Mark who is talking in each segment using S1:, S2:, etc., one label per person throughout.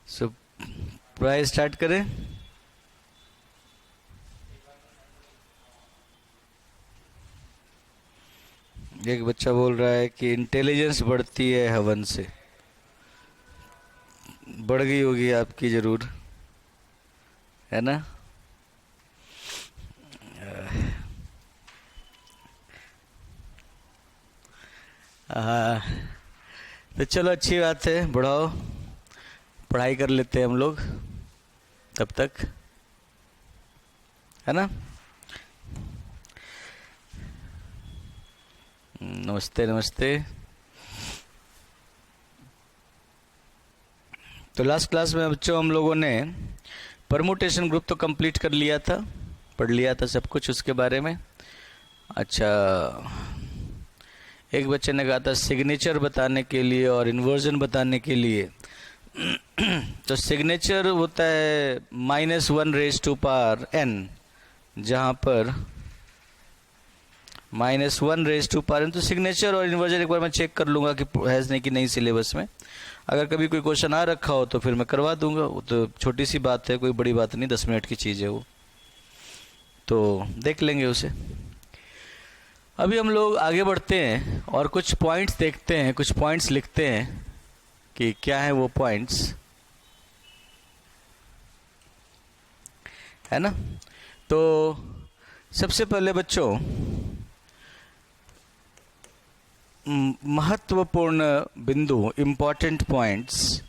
S1: सो पढ़ाई स्टार्ट करें। एक बच्चा बोल रहा है कि इंटेलिजेंस बढ़ती है हवन से। बढ़ गई होगी आपकी जरूर, है ना। हाँ, तो चलो अच्छी बात है, बढ़ाओ, पढ़ाई कर लेते हैं हम लोग तब तक, है ना। नमस्ते नमस्ते। तो लास्ट क्लास में बच्चों हम लोगों ने परमुटेशन ग्रुप तो कंप्लीट कर लिया था, पढ़ लिया था सब कुछ उसके बारे में। अच्छा, एक बच्चे ने कहा था सिग्नेचर बताने के लिए और इन्वर्जन बताने के लिए। तो सिग्नेचर होता है -1⁻n, जहाँ पर -1⁻n। तो सिग्नेचर और इन्वर्जन एक बार मैं चेक कर लूँगा कि है कि नहीं सिलेबस में। अगर कभी कोई क्वेश्चन आ रखा हो तो फिर मैं करवा दूंगा, वो तो छोटी सी बात है, कोई बड़ी बात नहीं, 10 मिनट की चीज़ है वो, तो देख लेंगे उसे। अभी हम लोग आगे बढ़ते हैं और कुछ पॉइंट्स देखते हैं, कुछ पॉइंट्स लिखते हैं कि क्या है वो पॉइंट्स, है ना। तो सबसे पहले बच्चों महत्वपूर्ण बिंदु, इम्पॉर्टेंट पॉइंट्स।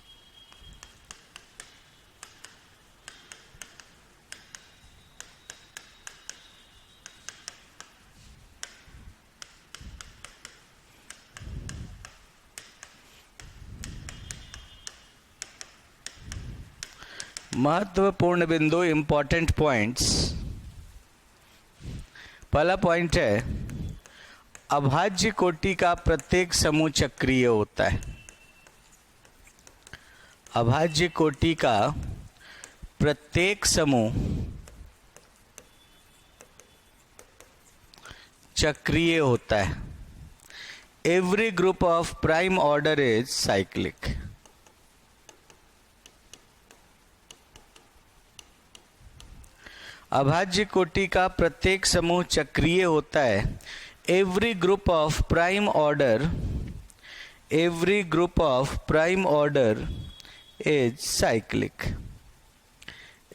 S1: महत्वपूर्ण बिंदु, इम्पॉर्टेंट पॉइंट्स। पहला पॉइंट है अभाज्य कोटि का प्रत्येक समूह चक्रीय होता है। अभाज्य कोटि का प्रत्येक समूह चक्रीय होता है। Every group of prime order is cyclic. अभाज्य कोटि का प्रत्येक समूह चक्रीय होता है। Every group of prime order, every group of prime order is cyclic.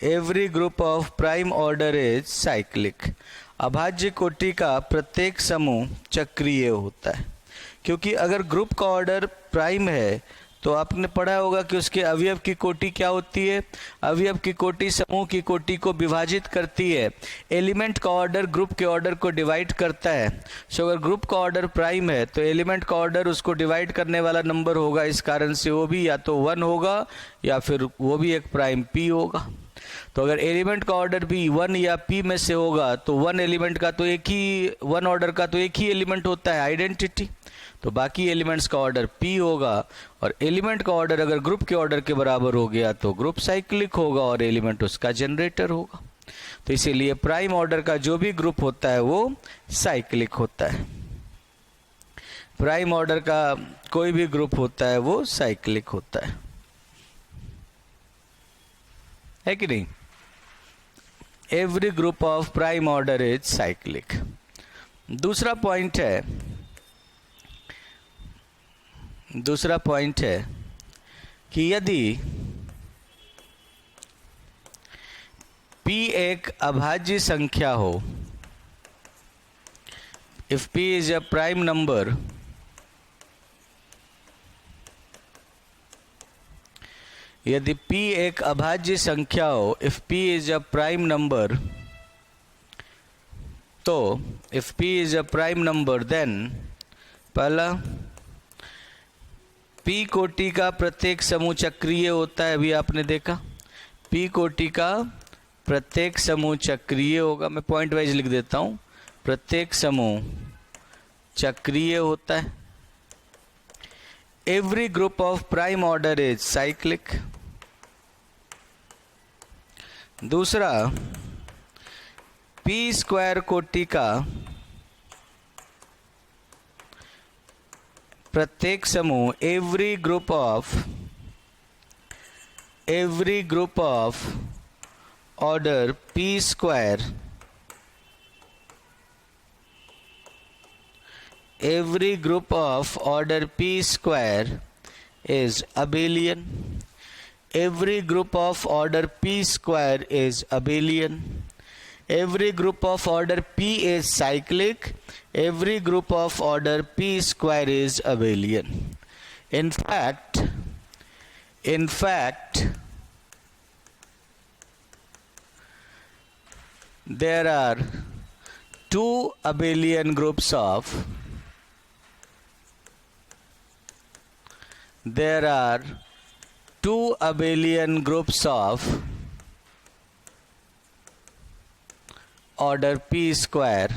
S1: Every group of prime order is cyclic. अभाज्य कोटि का प्रत्येक समूह चक्रीय होता है, क्योंकि अगर ग्रुप का ऑर्डर प्राइम है तो आपने पढ़ा होगा कि उसके अवयव की कोटि क्या होती है। अवयव की कोटि समूह की कोटि को विभाजित करती है। एलिमेंट का ऑर्डर ग्रुप के ऑर्डर को डिवाइड करता है। सो अगर ग्रुप का ऑर्डर प्राइम है तो एलिमेंट का ऑर्डर उसको डिवाइड करने वाला नंबर होगा, इस कारण से वो भी या तो 1 होगा या फिर वो भी एक प्राइम p होगा। तो अगर एलिमेंट का ऑर्डर भी 1 या p में से होगा तो 1 एलिमेंट का तो एक ही, 1 ऑर्डर का तो एक ही एलिमेंट होता है, आइडेंटिटी, तो बाकी एलिमेंट्स का ऑर्डर p होगा। और एलिमेंट का ऑर्डर अगर ग्रुप के ऑर्डर के बराबर हो गया तो ग्रुप साइक्लिक होगा और एलिमेंट उसका जनरेटर होगा। तो इसीलिए प्राइम ऑर्डर का जो भी ग्रुप होता है वो साइक्लिक होता है। प्राइम ऑर्डर का कोई भी ग्रुप होता है वो साइक्लिक होता है कि नहीं। Every group of prime order is cyclic. दूसरा पॉइंट है कि यदि p एक अभाज्य संख्या हो, if p is a prime number, यदि p एक अभाज्य संख्या हो, if p is a prime number, तो if p is a prime number then पहला p कोटि का प्रत्येक समूह चक्रीय होता है। अभी आपने देखा p कोटि का प्रत्येक समूह चक्रीय होगा। मैं पॉइंट वाइज लिख देता हूं, प्रत्येक समूह चक्रीय होता है। Every group of prime order is cyclic. दूसरा, p स्क्वायर कोटि का प्रत्येक समूह every group of order p square, every group of order p square is abelian. Every group of order p square is abelian. Every group of order p is cyclic. Every group of order p square is abelian. In fact, there are two abelian groups of order p square.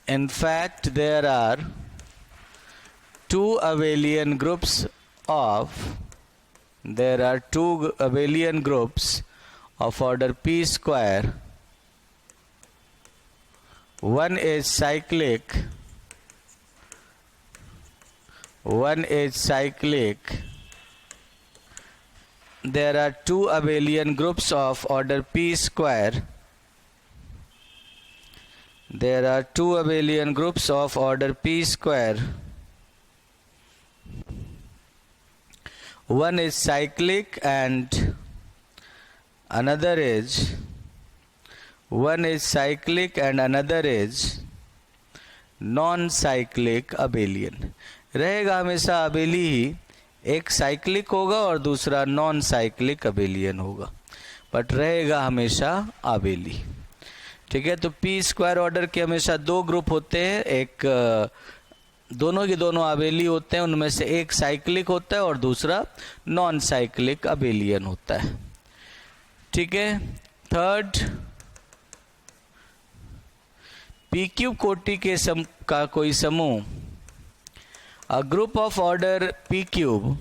S1: In fact, there are two abelian groups of order p square. One is cyclic. There are two abelian groups of order p square. There are two abelian groups of order p square. One is cyclic and another is non-cyclic abelian. रहेगा हमेशा अबेली ही, एक cyclic होगा और दूसरा non cyclic abelian होगा, but रहेगा हमेशा अबेली. ठीक है, तो पी स्क्वायर ऑर्डर के हमेशा दो ग्रुप होते हैं, एक दोनों के दोनों अबेली होते हैं, उनमें से एक साइक्लिक होता है और दूसरा नॉन साइक्लिक अबेलियन होता है. ठीक है, थर्ड, पी क्यूब कोटि के का कोई समूह, a group of order p cube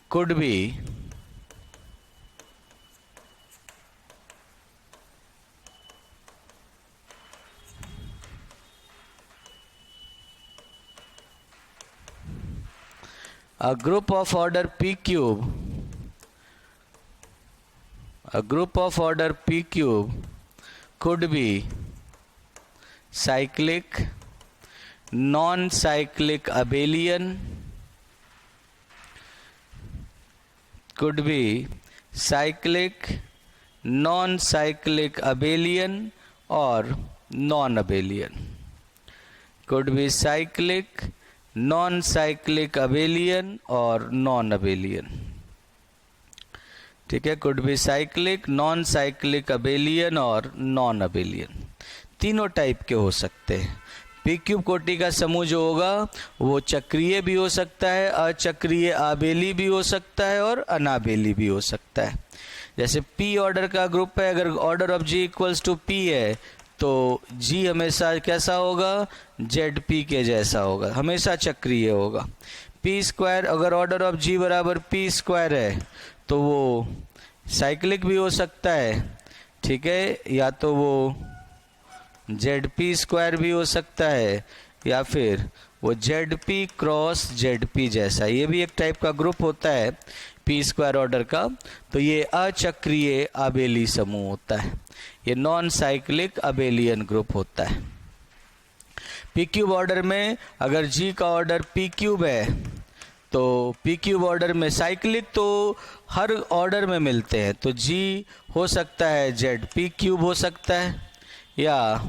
S1: could be a group of order p cube could be cyclic, non-cyclic abelian, or non-abelian. Could be cyclic, non-cyclic abelian or non-abelian. ठीक है, could be cyclic, non cyclic abelian और non abelian, तीनों type के हो सकते हैं. P cube कोटि का समूह जो होगा वो चक्रीय भी हो सकता है, अचक्रीय आबेली भी हो सकता है और अनाबेली भी हो सकता है. जैसे पी ऑर्डर का ग्रुप है, अगर order of G equals to P है तो जी हमेशा कैसा होगा, जेड पी के जैसा होगा, हमेशा चक्रीय होगा. पी स्क्वायर, अगर ऑर्डर ऑफ जी बराबर पी स्क्वायर है तो वो साइक्लिक भी हो सकता है. ठीक है, या तो वो जेड पी स्क्वायर भी हो सकता है या फिर वो Z p cross Z P जैसा, ये भी एक टाइप का ग्रुप होता है पी स्क्वायर ऑर्डर का. तो ये अचक्रीय आबेली समूह होता है, ये नॉन साइक्लिक अबेलियन ग्रुप होता है. पी क्यूब ऑर्डर में अगर जी का ऑर्डर पी क्यूब है तो पी क्यूब ऑर्डर में साइक्लिक तो हर ऑर्डर में मिलते हैं, तो जी हो सकता है जेड पी क्यूब हो सकता है, या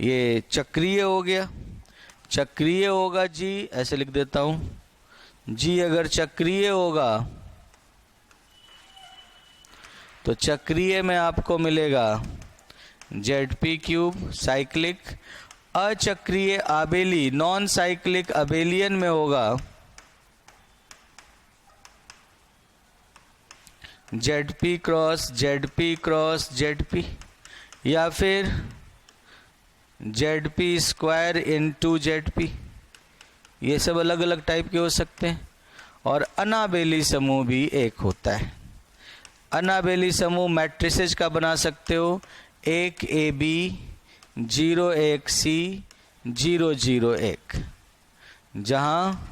S1: ये चक्रीय हो गया, चक्रीय होगा जी, ऐसे लिख देता हूँ, जी अगर चक्रीय होगा तो चक्रीय में आपको मिलेगा जेड पी क्यूब साइक्लिक. अचक्रीय आबेली नॉन साइक्लिक अबेलियन में होगा Z p cross Z p या फिर Z p square into Z p, ये सब अलग अलग टाइप के हो सकते हैं। और अनाबेली समूह भी एक होता है। अनाबेली समूह मैट्रिसेस का बना सकते हो, 1 AB 0 1 C 0 0 1, जहाँ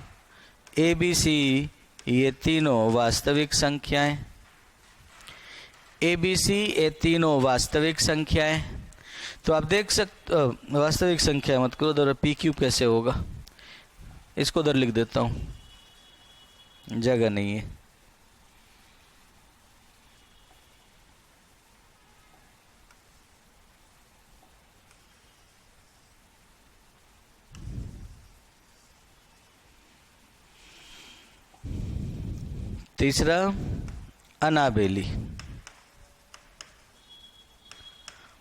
S1: ABC ये तीनों वास्तविक संख्याएं, ABC ये तीनों वास्तविक संख्याएं। तो आप देख सकते वास्तविक संख्या मत करो, उधर पी क्यूब कैसे होगा, इसको उधर लिख देता हूँ, जगह नहीं है। तीसरा अनाबेली,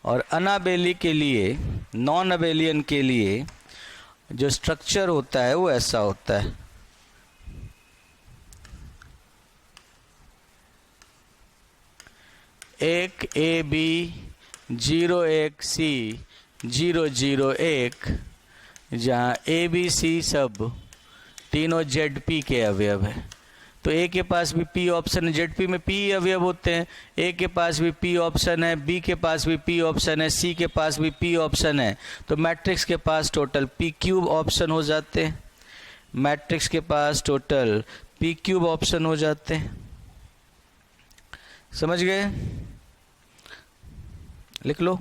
S1: और अनाबेली के लिए, नॉन अबेलियन के लिए जो स्ट्रक्चर होता है वो ऐसा होता है। एक AB 0 1 C 0 0 1, जहाँ ABC सब तीनों ZP के अवयव है। तो ए के पास भी पी ऑप्शन है, जेड पी में पी अवयव होते हैं, ए के पास भी पी ऑप्शन है, बी के पास भी पी ऑप्शन है, सी के पास भी पी ऑप्शन है। तो मैट्रिक्स के पास टोटल पी क्यूब ऑप्शन हो जाते हैं। मैट्रिक्स के पास टोटल पी क्यूब ऑप्शन हो जाते हैं। समझ गए? लिख लो।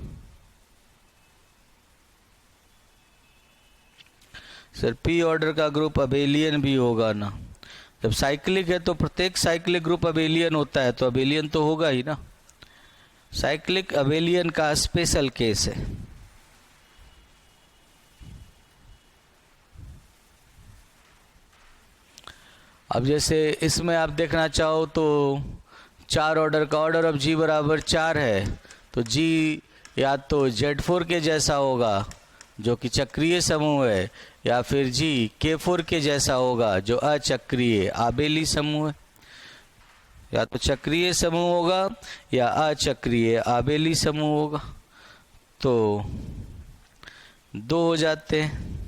S1: सर पी ऑर्डर का ग्रुप अबेलियन भी होगा ना? जब साइक्लिक है तो प्रत्येक साइक्लिक ग्रुप अबेलियन होता है, तो अबेलियन तो होगा ही ना। साइक्लिक अबेलियन का स्पेशल केस है। अब जैसे इसमें आप देखना चाहो तो 4 ऑर्डर का, ऑर्डर ऑफ जी बराबर 4 है, तो जी या तो Z4 के जैसा होगा जो कि चक्रीय समूह है, या फिर जी K4 के जैसा होगा जो अचक्रीय आबेली समूह है। या तो चक्रीय समूह होगा या अचक्रीय आबेली समूह होगा। तो 2 हो जाते हैं।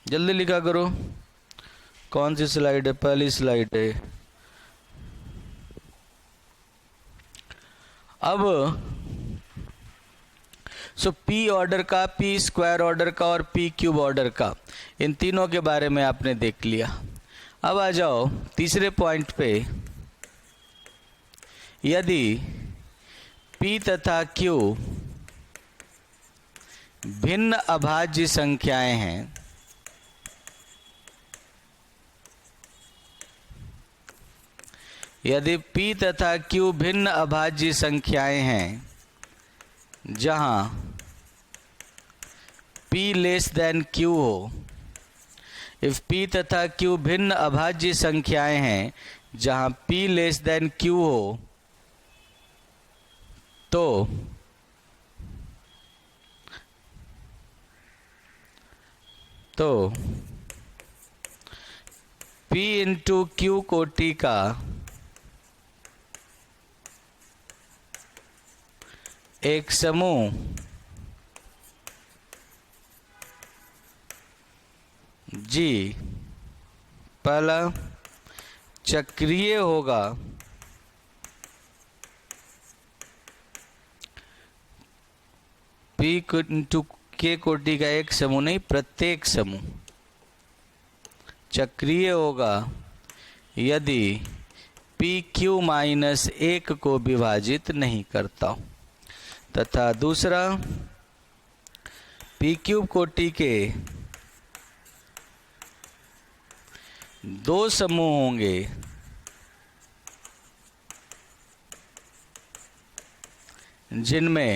S1: जल्दी लिखा करो। कौन सी स्लाइड है? पहली स्लाइड है। अब पी ऑर्डर का, पी स्क्वायर ऑर्डर का और पी क्यूब ऑर्डर का, इन तीनों के बारे में आपने देख लिया। अब आ जाओ तीसरे पॉइंट पे। यदि पी तथा क्यू भिन्न अभाज्य संख्याएं हैं, यदि P तथा Q भिन्न अभाज्य संख्याएं हैं, जहां P लेस देन Q हो, इफ P तथा Q भिन्न अभाज्य संख्याएं हैं जहां P लेस देन Q हो, तो P इंटू Q कोटि का एक समूह जी पहला चक्रीय होगा, P इंटू K कोटि का एक समूह नहीं, प्रत्येक समूह चक्रीय होगा यदि P Q माइनस 1 को विभाजित नहीं करता हो, तथा दूसरा P क्यूब कोटि के 2 समूह होंगे जिनमें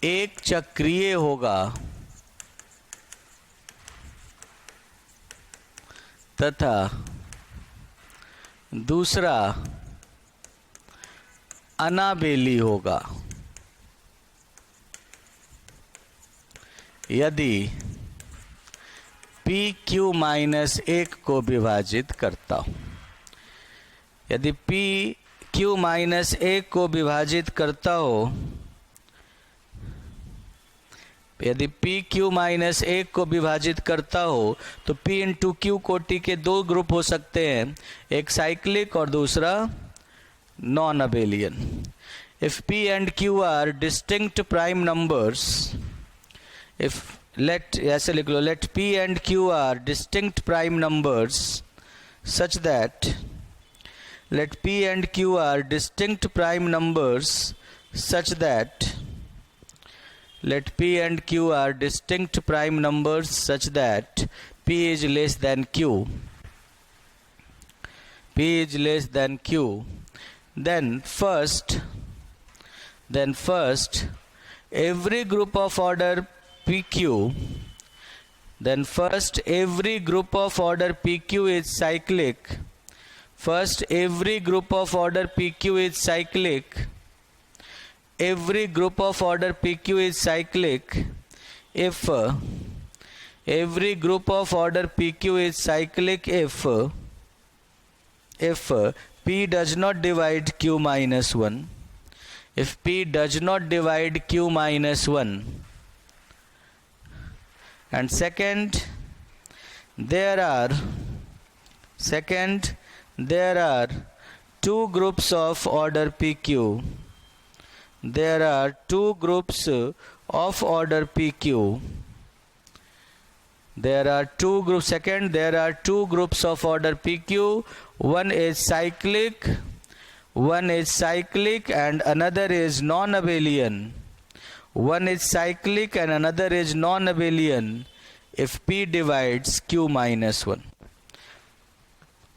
S1: एक चक्रीय होगा तथा दूसरा अनाबेली होगा। यदि पी क्यू माइनस 1 को विभाजित करता हूँ। यदि पी क्यू माइनस 1 को विभाजित करता हो, यदि पी क्यू माइनस 1 को विभाजित करता हो तो पी इंटू क्यू कोटि के दो ग्रुप हो सकते हैं, एक साइक्लिक और दूसरा non abelian. If p and q are distinct prime numbers, if let ऐसे लिख लो, let p and q are distinct prime numbers such that, let p and q are distinct prime numbers such that, let p and q are distinct prime numbers such that p is less than q, p is less than q, then first every group of order pq, then first every group of order pq is cyclic. First, every group of order PQ is cyclic. Every group of order PQ is cyclic if every group of order PQ is cyclic if P does not divide Q minus 1. If P does not divide Q minus 1. And second, there are two groups of order PQ. There are two groups of order PQ. There are two groups. Second, there are two groups of order PQ. One is cyclic and another is non-abelian. One is cyclic and another is non-abelian if P divides Q minus 1.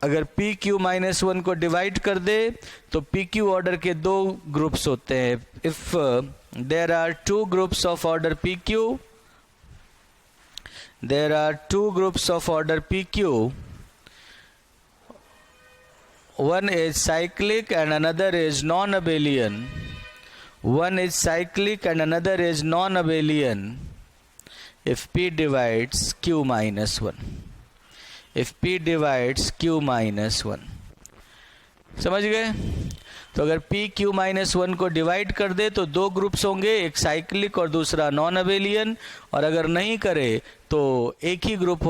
S1: अगर P Q minus 1 को divide कर दे तो P Q order के दो groups होते हैं। If there are two groups of order P Q, there are two groups of order P Q, one is cyclic and another is non-abelian. One is cyclic and another is non-abelian if P divides Q minus 1. If P divides Q minus 1. समझ गए? तो अगर P Q minus 1 को divide कर दे तो दो groups होंगे, एक साइक्लिक और दूसरा नॉन अबेलियन, और अगर नहीं करे तो एक ही ग्रुप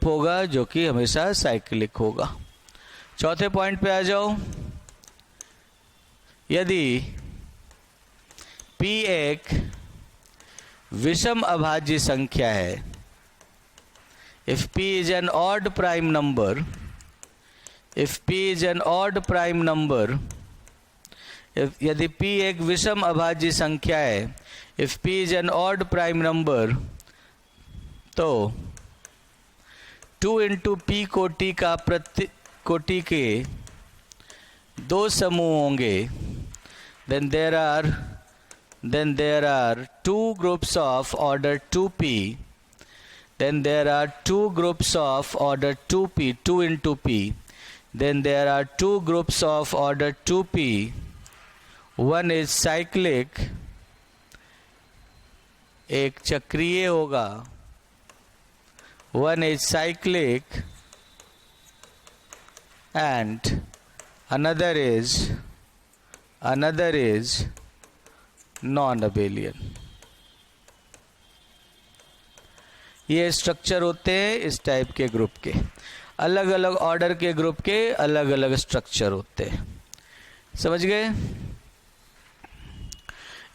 S1: होगा जो कि हमेशा साइक्लिक होगा। चौथे पॉइंट पे आ जाओ। यदि P एक विषम अभाज्य संख्या है, if P is an odd prime number, if P is an odd prime number, यदि P एक विषम अभाज्य संख्या है, if P is an odd prime number, तो 2 into P कोटि का कोटि के दो समूह होंगे, then there are two groups of order 2p. Then there are two groups of order 2p, 2 into p. Then there are two groups of order 2p. One is cyclic, एक चक्रीय होगा, one is cyclic and another is non-abelian. ये structure होते हैं इस type के group के। अलग अलग ऑर्डर के ग्रुप के अलग अलग स्ट्रक्चर होते हैं। समझ गए?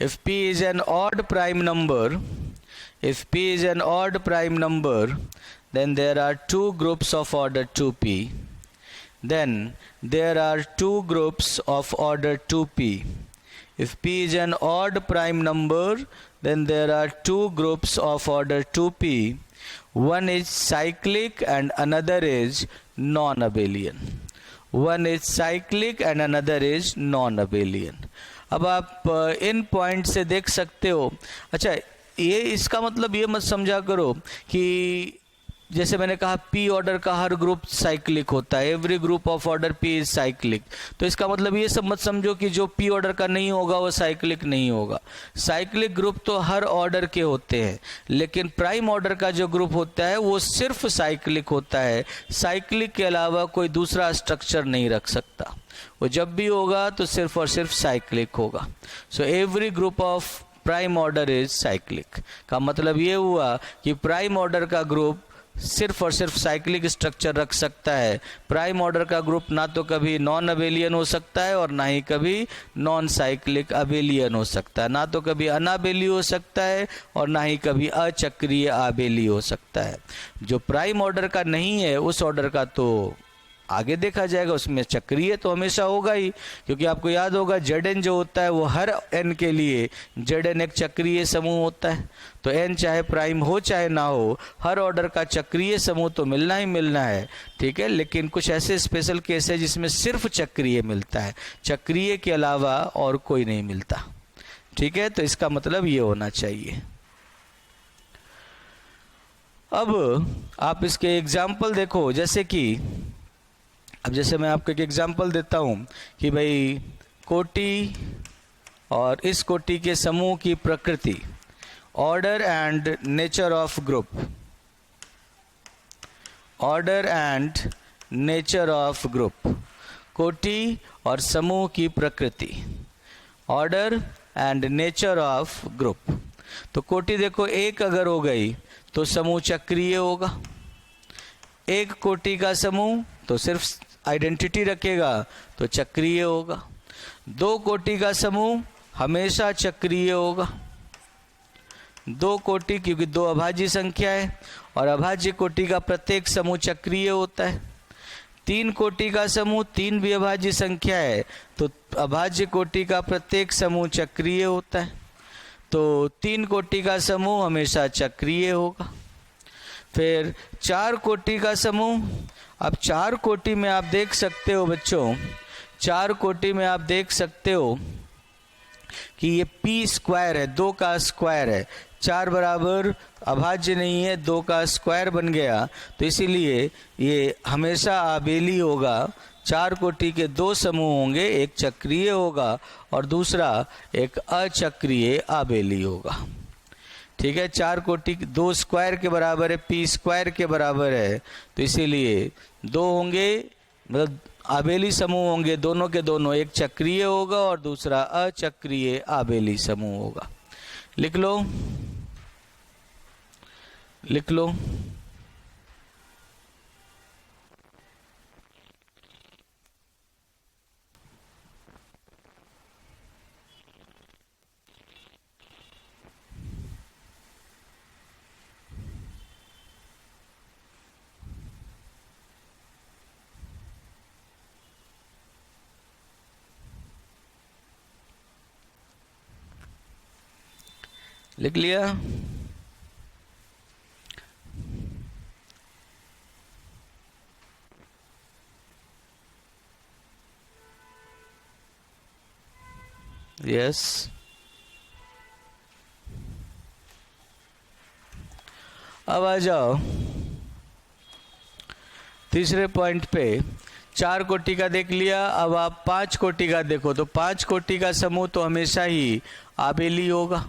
S1: If P is an odd prime number, then there are two groups of order 2p. Then there are two groups of order 2p. If P is an odd prime number, then there are two groups of order 2p. One is cyclic and another is non-abelian. One is cyclic and another is non-abelian. अब आप इन point से देख सकते हो। अच्छा, ये इसका मतलब ये मत समझा करो कि जैसे मैंने कहा पी ऑर्डर का हर ग्रुप साइक्लिक होता है, every group of order P is cyclic. तो इसका मतलब ये सब मत समझो कि जो पी ऑर्डर का नहीं होगा वो साइक्लिक नहीं होगा। साइक्लिक ग्रुप तो हर ऑर्डर के होते हैं, लेकिन प्राइम ऑर्डर का जो ग्रुप होता है वो सिर्फ साइक्लिक होता है, साइक्लिक के अलावा कोई दूसरा स्ट्रक्चर नहीं रख सकता। वो जब भी होगा तो सिर्फ और सिर्फ साइक्लिक होगा। So every group of prime order is cyclic का मतलब ये हुआ कि प्राइम ऑर्डर का ग्रुप सिर्फ और सिर्फ साइक्लिक स्ट्रक्चर रख सकता है। प्राइम ऑर्डर का ग्रुप ना तो कभी नॉन अबेलियन हो सकता है और ना ही कभी नॉन साइक्लिक अबेलियन हो सकता है, ना तो कभी अनाबेली हो सकता है और ना ही कभी अचक्रीय आबेली हो सकता है। जो प्राइम ऑर्डर का नहीं है उस ऑर्डर का तो आगे देखा जाएगा, उसमें चक्रीय तो हमेशा होगा ही, क्योंकि आपको याद होगा Zn जो होता है वो हर n के लिए Zn एक चक्रीय समूह होता है। तो n चाहे प्राइम हो चाहे ना हो, हर ऑर्डर का चक्रीय समूह तो मिलना ही मिलना है, ठीक है। लेकिन कुछ ऐसे स्पेशल केस है जिसमें सिर्फ चक्रीय मिलता है, चक्रीय के अलावा और कोई नहीं मिलता, ठीक है। तो इसका मतलब ये होना चाहिए। अब आप इसके एग्जाम्पल देखो, जैसे कि अब जैसे मैं आपको एक एग्जांपल देता हूं कि भाई कोटि और इस कोटि के समूह की प्रकृति, order and nature of group, order and nature of group, कोटि और समूह की प्रकृति, order and nature of group. तो कोटि देखो एक अगर हो गई तो समूह चक्रीय होगा, एक कोटि का समूह तो सिर्फ आइडेंटिटी रखेगा तो चक्रीय होगा, दो कोटि का समूह हमेशा चक्रीय होगा, दो कोटि क्योंकि दो अभाज्य संख्या है और अभाज्य कोटि का प्रत्येक समूह चक्रीय होता है, तीन कोटि का समूह तीन भी अभाज्य संख्या है तो अभाज्य कोटि का प्रत्येक समूह चक्रीय होता है, तो तीन कोटि का समूह हमेशा चक्रीय होगा। फिर चार कोटि का समूह, अब चार कोटि में आप देख सकते हो बच्चों, चार कोटि में आप देख सकते हो कि ये पी स्क्वायर है, दो का स्क्वायर है, चार बराबर अभाज्य नहीं है, दो का स्क्वायर बन गया, तो इसीलिए ये हमेशा आबेली होगा। चार कोटि के दो समूह होंगे, एक चक्रीय होगा और दूसरा एक अचक्रीय आबेली होगा, ठीक है। चार कोटि दो स्क्वायर के बराबर है, पी स्क्वायर के बराबर है, तो इसीलिए दो होंगे, मतलब आबेली समूह होंगे दोनों के दोनों, एक चक्रीय होगा और दूसरा अचक्रीय आबेली समूह होगा। लिख लो, लिख लो। लिख लिया? यस। अब आ जाओ तीसरे पॉइंट पे। चार कोटि का देख लिया, अब आप पांच कोटि का देखो, तो पांच कोटि का समूह तो हमेशा ही आबेली होगा,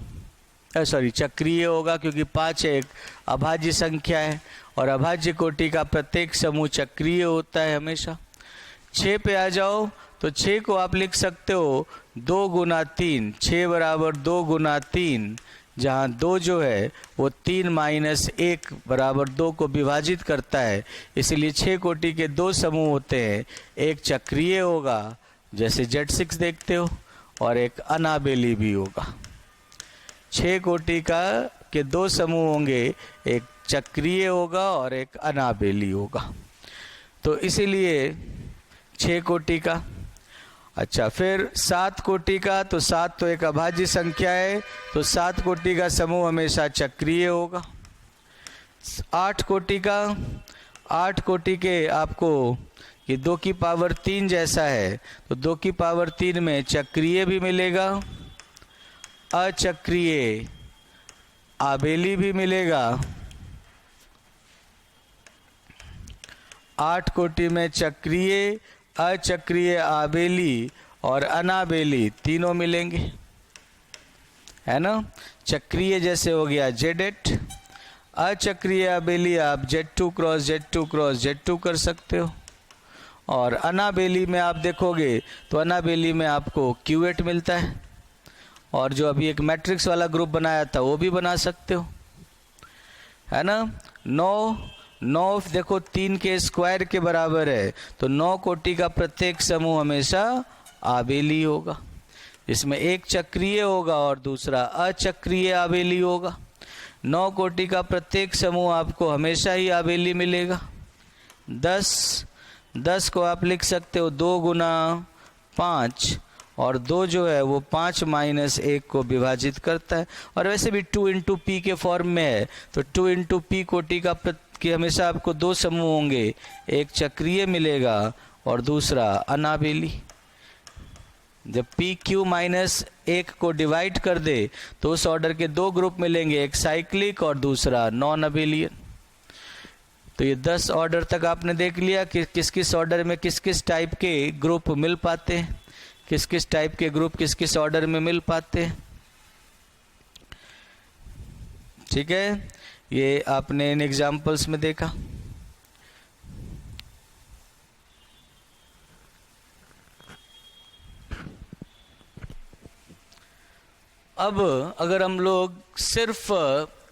S1: सॉरी चक्रीय होगा, क्योंकि पांच एक अभाज्य संख्या है और अभाज्य कोटि का प्रत्येक समूह चक्रीय होता है हमेशा। छः पे आ जाओ, तो छः को आप लिख सकते हो दो गुना तीन, छः बराबर दो गुना तीन, जहाँ दो जो है वो तीन माइनस एक बराबर दो को विभाजित करता है, इसलिए छः कोटि के दो समूह होते हैं, एक चक्रीय होगा जैसे Z6 देखते हो और एक अनाबेली भी होगा। छः कोटि का के दो समूह होंगे, एक चक्रीय होगा और एक अनाबेली होगा, तो इसीलिए छः कोटि का। अच्छा, फिर सात कोटि का, तो सात तो एक अभाज्य संख्या है, तो सात कोटि का समूह हमेशा चक्रीय होगा। आठ कोटि का, आठ कोटि के आपको ये दो की पावर तीन जैसा है, तो दो की पावर तीन में चक्रीय भी मिलेगा, अचक्रीय आबेली भी मिलेगा, 8 कोटि में चक्रीय, अचक्रीय, आबेली और अनाबेली तीनों मिलेंगे, है ना। चक्रीय जैसे हो गया Z8, अचक्रीय आबेली आप Z2 cross Z2 cross Z2 कर सकते हो, और अनाबेली में आप देखोगे तो अनाबेली में आपको Q8 मिलता है, और जो अभी एक मैट्रिक्स वाला ग्रुप बनाया था वो भी बना सकते हो, है ना। 9 देखो 3 के स्क्वायर के बराबर है, तो 9 कोटि का प्रत्येक समूह हमेशा आबेली होगा। इसमें एक चक्रीय होगा और दूसरा अचक्रीय आबेली होगा। 9 कोटि का प्रत्येक समूह आपको हमेशा ही आबेली मिलेगा। 10 को आप लिख सकते हो 2 गुना 5, और 2 जो है वो 5 माइनस 1 को विभाजित करता है, और वैसे भी 2 इंटू पी के फॉर्म में है, तो 2 इंटू पी कोटि कि हमेशा आपको 2 समूह होंगे, एक चक्रीय मिलेगा और दूसरा अनाबेली। जब पी क्यू माइनस 1 को डिवाइड कर दे तो उस ऑर्डर के 2 ग्रुप मिलेंगे, एक साइक्लिक और दूसरा नॉन अबेलियन। तो ये 10 ऑर्डर तक आपने देख लिया कि किस किस ऑर्डर में किस किस टाइप के ग्रुप मिल पाते हैं, किस किस टाइप के ग्रुप किस किस ऑर्डर में मिल पाते हैं। ठीक है, ये आपने इन एग्जाम्पल्स में देखा। अब अगर हम लोग सिर्फ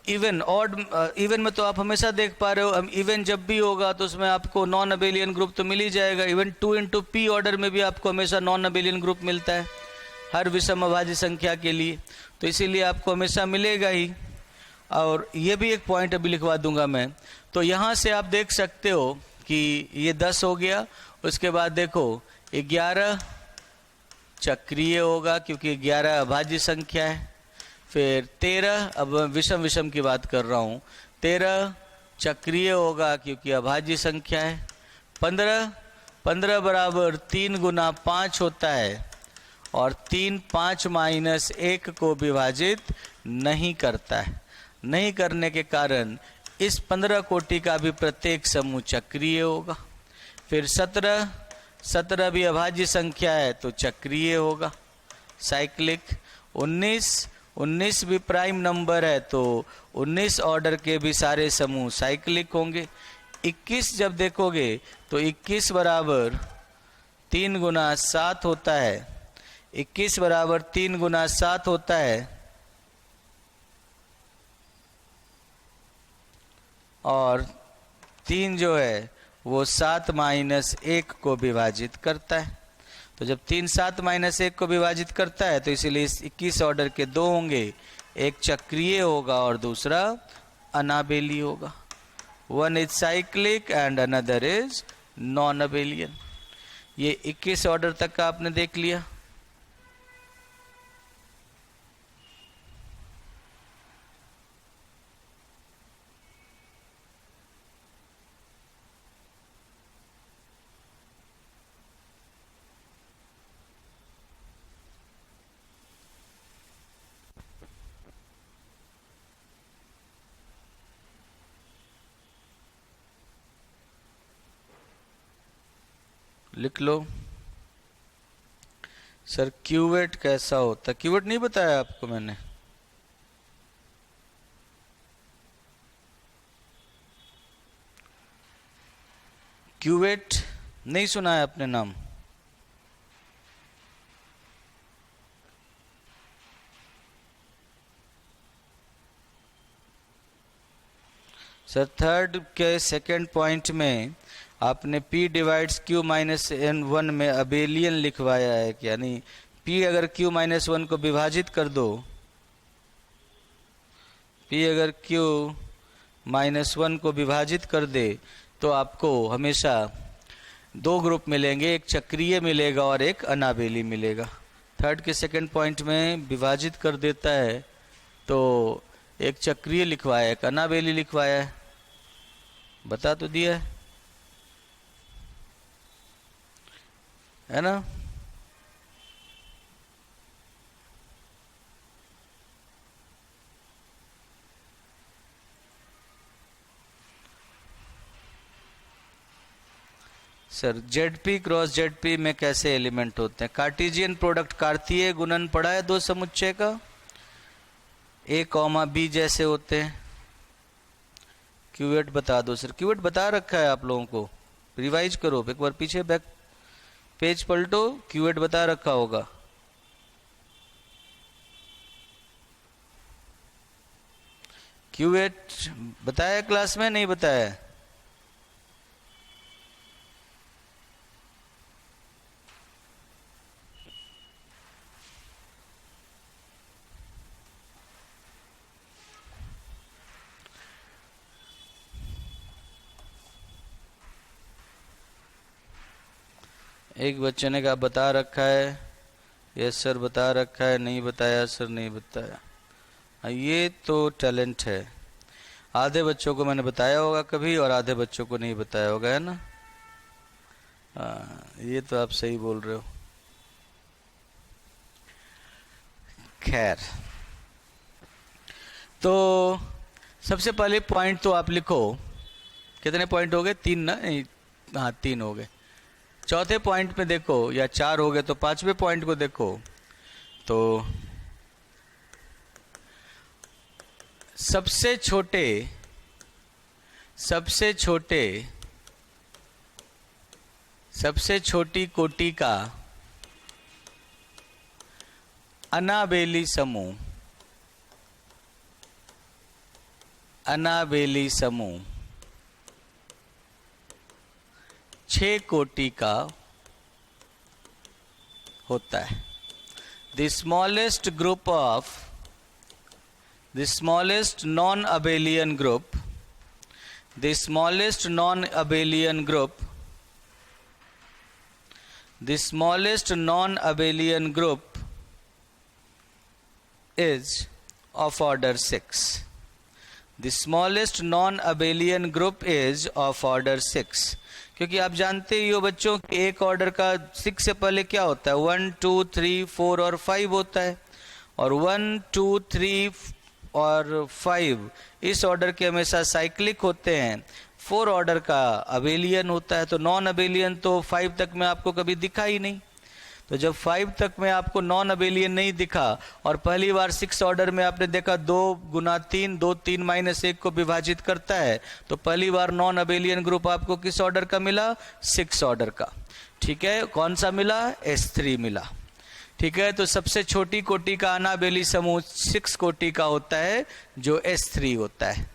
S1: इवन ऑड, इवन में तो आप हमेशा देख पा रहे हो, हम इवन जब भी होगा तो उसमें आपको नॉन अबेलियन ग्रुप तो मिल ही जाएगा। इवन 2 इंटू पी ऑर्डर में भी आपको हमेशा नॉन अबेलियन ग्रुप मिलता है हर विषम अभाज्य संख्या के लिए, तो इसीलिए आपको हमेशा मिलेगा ही। और ये भी एक पॉइंट अभी लिखवा दूंगा मैं। तो यहाँ से आप देख सकते हो कि ये 10 हो गया, उसके बाद देखो 11 चक्रीय होगा क्योंकि 11 अभाज्य संख्या है। फिर 13, अब विषम विषम की बात कर रहा हूँ, 13 चक्रीय होगा क्योंकि अभाज्य संख्या है। 15 बराबर 3 गुना 5 होता है, और 3 5 माइनस 1 को विभाजित नहीं करता है। नहीं करने के कारण इस 15 कोटि का भी प्रत्येक समूह चक्रीय होगा। फिर 17 भी अभाज्य संख्या है तो चक्रीय होगा, साइक्लिक। 19 भी प्राइम नंबर है तो 19 ऑर्डर के भी सारे समूह साइक्लिक होंगे। 21 जब देखोगे तो 21 बराबर 3 गुना 7 होता है, 21 बराबर 3 गुना 7 होता है, और 3 जो है वो 7 माइनस 1 को विभाजित करता है। तो जब 3 7 माइनस 1 को विभाजित करता है तो इसीलिए इस 21 ऑर्डर के 2 होंगे, एक चक्रीय होगा और दूसरा अनाबेली होगा। One is cyclic and another is non abelian. ये 21 ऑर्डर तक का आपने देख लिया। लिख लो सर क्यूवेट कैसा होता। क्यूवेट नहीं बताया आपको मैंने? क्यूवेट नहीं सुना है अपने नाम? सर थर्ड के सेकंड पॉइंट में आपने P divides Q minus N1 में अबेलियन लिखवाया है, यानी P अगर Q माइनस 1 को विभाजित कर दो, P अगर Q माइनस 1 को विभाजित कर दे तो आपको हमेशा 2 ग्रुप मिलेंगे, एक चक्रीय मिलेगा और एक अनाबेली मिलेगा। थर्ड के सेकंड पॉइंट में विभाजित कर देता है तो एक चक्रीय लिखवाया है, एक अनाबेली लिखवाया है, बता तो दिया है ना। सर जेड क्रॉस जेड में कैसे एलिमेंट होते हैं? कार्टेशियन प्रोडक्ट कार्तीय गुणन पढ़ा है दो समुच्चय का, ए कॉमा बी जैसे होते हैं। क्यूवेट बता दो सर। क्यूवेट बता रखा है आप लोगों को, रिवाइज करो एक बार, पीछे बैक पेज पलटो, क्यूवेट बता रखा होगा। क्यूवेट बताया क्लास में, नहीं बताया? एक बच्चे ने कहा बता रखा है, यस सर बता रखा है, नहीं बताया सर नहीं बताया। ये तो टैलेंट है, आधे बच्चों को मैंने बताया होगा कभी और आधे बच्चों को नहीं बताया होगा, है ना? ये तो आप सही बोल रहे हो। खैर, तो सबसे पहले पॉइंट तो आप लिखो। कितने पॉइंट हो गए? 3 ना? हाँ 3 हो गए। चौथे पॉइंट में देखो, या 4 हो गए, तो 5वें पॉइंट को देखो। तो सबसे छोटी कोटि का अनाबेली समूह 6 कोटि का होता है। The smallest non-abelian group is of order 6. The smallest non-abelian group is of order 6. क्योंकि आप जानते ही हो बच्चों कि एक ऑर्डर का 6 से पहले क्या होता है? 1 2 3 4 और 5 होता है, और 1 2 3 और 5 इस ऑर्डर के हमेशा साइक्लिक होते हैं। 4 ऑर्डर का अबेलियन होता है, तो नॉन अबेलियन तो 5 तक में आपको कभी दिखा ही नहीं। तो जब 5 तक में आपको नॉन अबेलियन नहीं दिखा और पहली बार 6 ऑर्डर में आपने देखा 2 गुना 3, 2 3 माइनस 1 को विभाजित करता है, तो पहली बार नॉन अबेलियन ग्रुप आपको किस ऑर्डर का मिला? 6 ऑर्डर का। ठीक है, कौन सा मिला? S3 मिला। ठीक है, तो सबसे छोटी कोटि का अनाबेली समूह 6 कोटि का होता है, जो S3 होता है।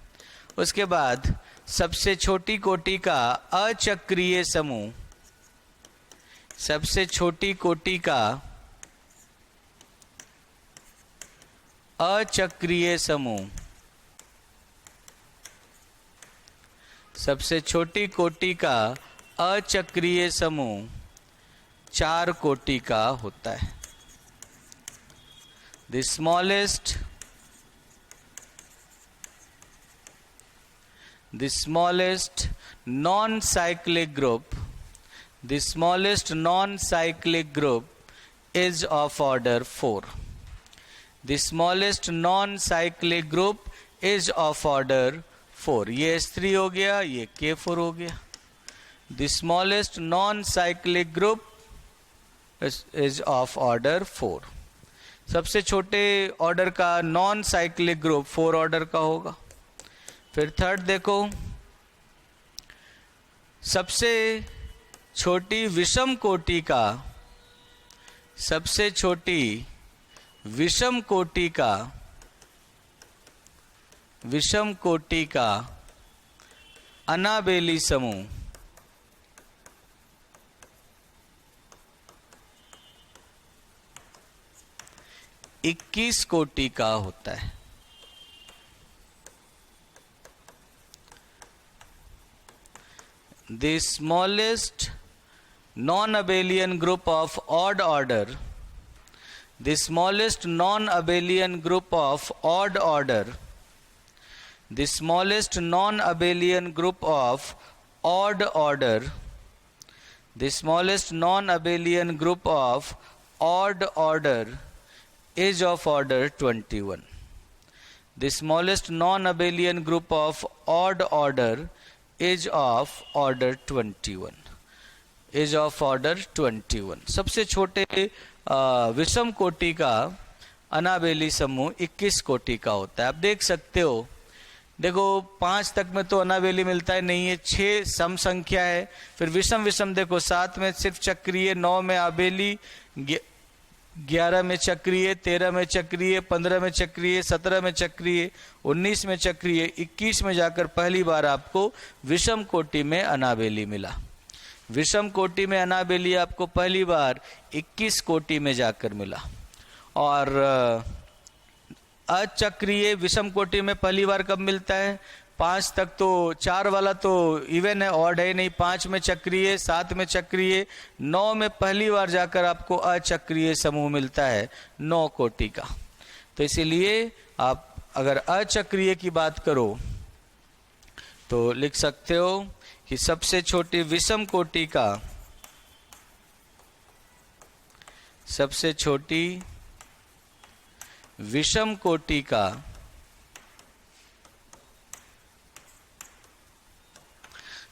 S1: उसके बाद सबसे छोटी कोटि का अचक्रीय समूह, सबसे छोटी कोटि का अचक्रीय समूह, सबसे छोटी कोटि का अचक्रीय समूह 4 कोटि का होता है। The smallest non-cyclic group is of order 4. The smallest non-cyclic group is of order 4. ये S3 हो गया, ये K4 हो गया। The smallest non-cyclic group is of order 4. सबसे छोटे ऑर्डर का नॉन साइक्लिक ग्रुप 4 ऑर्डर का होगा। फिर थर्ड देखो, सबसे छोटी विषम कोटि का, सबसे छोटी विषम कोटि का अनाबेली समूह 21 कोटि का होता है। The smallest non-abelian group of odd order, the smallest non-abelian group of odd order, the smallest non-abelian group of odd order, the smallest non-abelian group of odd order is of order 21. The smallest non-abelian group of odd order is of order 21. Is of order 21। सबसे छोटे विषम कोटि का अनाबेली समूह 21 कोटि का होता है। आप देख सकते हो, देखो 5 तक में तो अनाबेली मिलता है नहीं है, 6 सम संख्या है, फिर विषम विषम देखो 7 में सिर्फ चक्रीय, 9 में आबेली, 11 में चक्रीय, 13 में चक्रीय, 15 में चक्रीय, 17 में चक्रीय, 19 में चक्रीय, 21 में जाकर पहली बार आपको विषम कोटि में अनाबेली मिला। विषम कोटि में अनाबेली आपको पहली बार 21 कोटि में जाकर मिला। और अचक्रीय विषम कोटि में पहली बार कब मिलता है? 5 तक तो 4 वाला तो इवन है, ऑड है नहीं। 5 में चक्रीय, 7 में चक्रीय, 9 में पहली बार जाकर आपको अचक्रीय समूह मिलता है 9 कोटि का। तो इसीलिए आप अगर अचक्रीय की बात करो तो लिख सकते हो कि सबसे छोटी विषम कोटि का, सबसे छोटी विषम कोटि का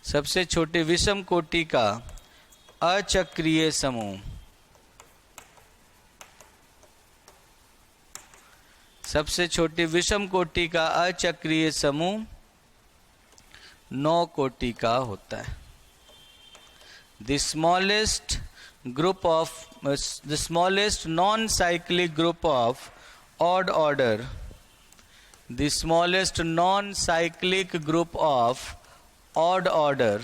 S1: सबसे छोटे विषम कोटि का अचक्रीय समूह, सबसे छोटे विषम कोटि का अचक्रीय समूह 9 कोटि का होता है। The smallest group of the smallest non-cyclic group of odd order, the smallest non-cyclic group of odd order,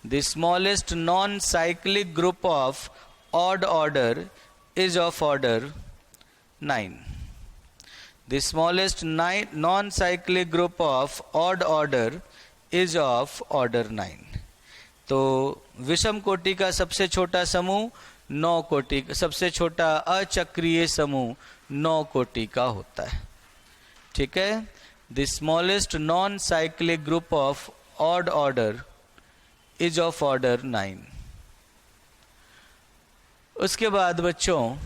S1: the smallest non-cyclic group of odd order is of order 9. The smallest non-cyclic group of odd order is of order 9. तो विषम कोटि का सबसे छोटा समूह 9 कोटि, सबसे छोटा अचक्रीय समूह 9 कोटि का होता है। ठीक है। The smallest non cyclic group of odd order is of order 9। उसके बाद बच्चों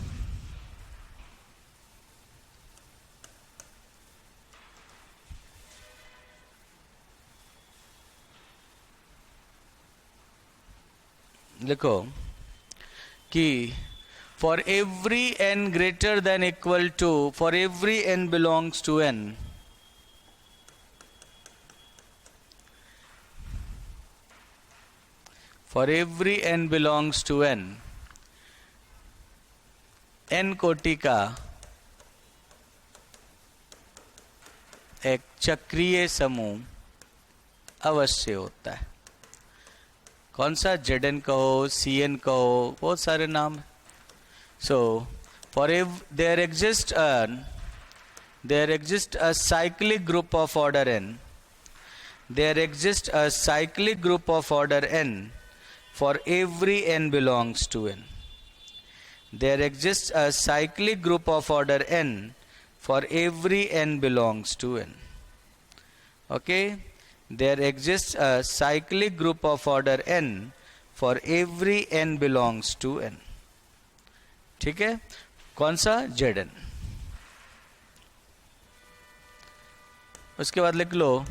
S1: लिखो कि for every n greater than equal to, for every n belongs to n, for every n belongs to n, n कोटि का एक चक्रीय समूह अवश्य होता है। कौन सा? Zn कहो, Cn कहो, बहुत सारे नाम। So for if there exists a cyclic group of order n, there exists a cyclic group of order n for every n belongs to n. There exists a cyclic group of order n for every n belongs to n. Okay? There exists a cyclic group of order n for every n belongs to n. ठीक है। कौन सा? Zn। उसके बाद लिख लो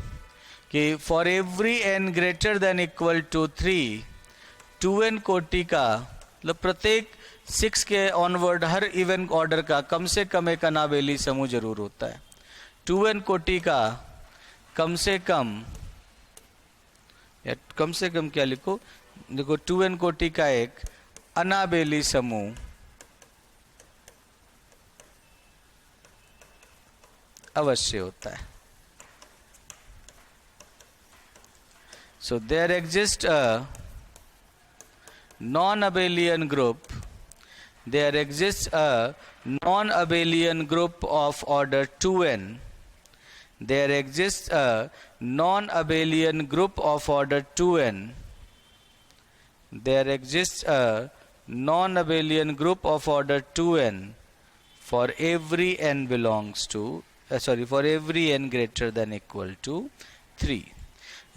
S1: कि for every n greater than equal to 3, 2n कोटि का, मतलब प्रत्येक 6 के ऑनवर्ड हर इवन ऑर्डर का कम से कम एक अनाबेली समूह जरूर होता है। 2n कोटि का कम से कम, या कम से कम क्या लिखो, देखो 2n कोटि का एक अनाबेली समूह अवश्य होता है। So there exists a non-abelian group, there exists a non-abelian group of order 2n, there exists a non-abelian group of order 2n, there exists a non-abelian group of order 2n for every n belongs to, for every n greater than equal to 3.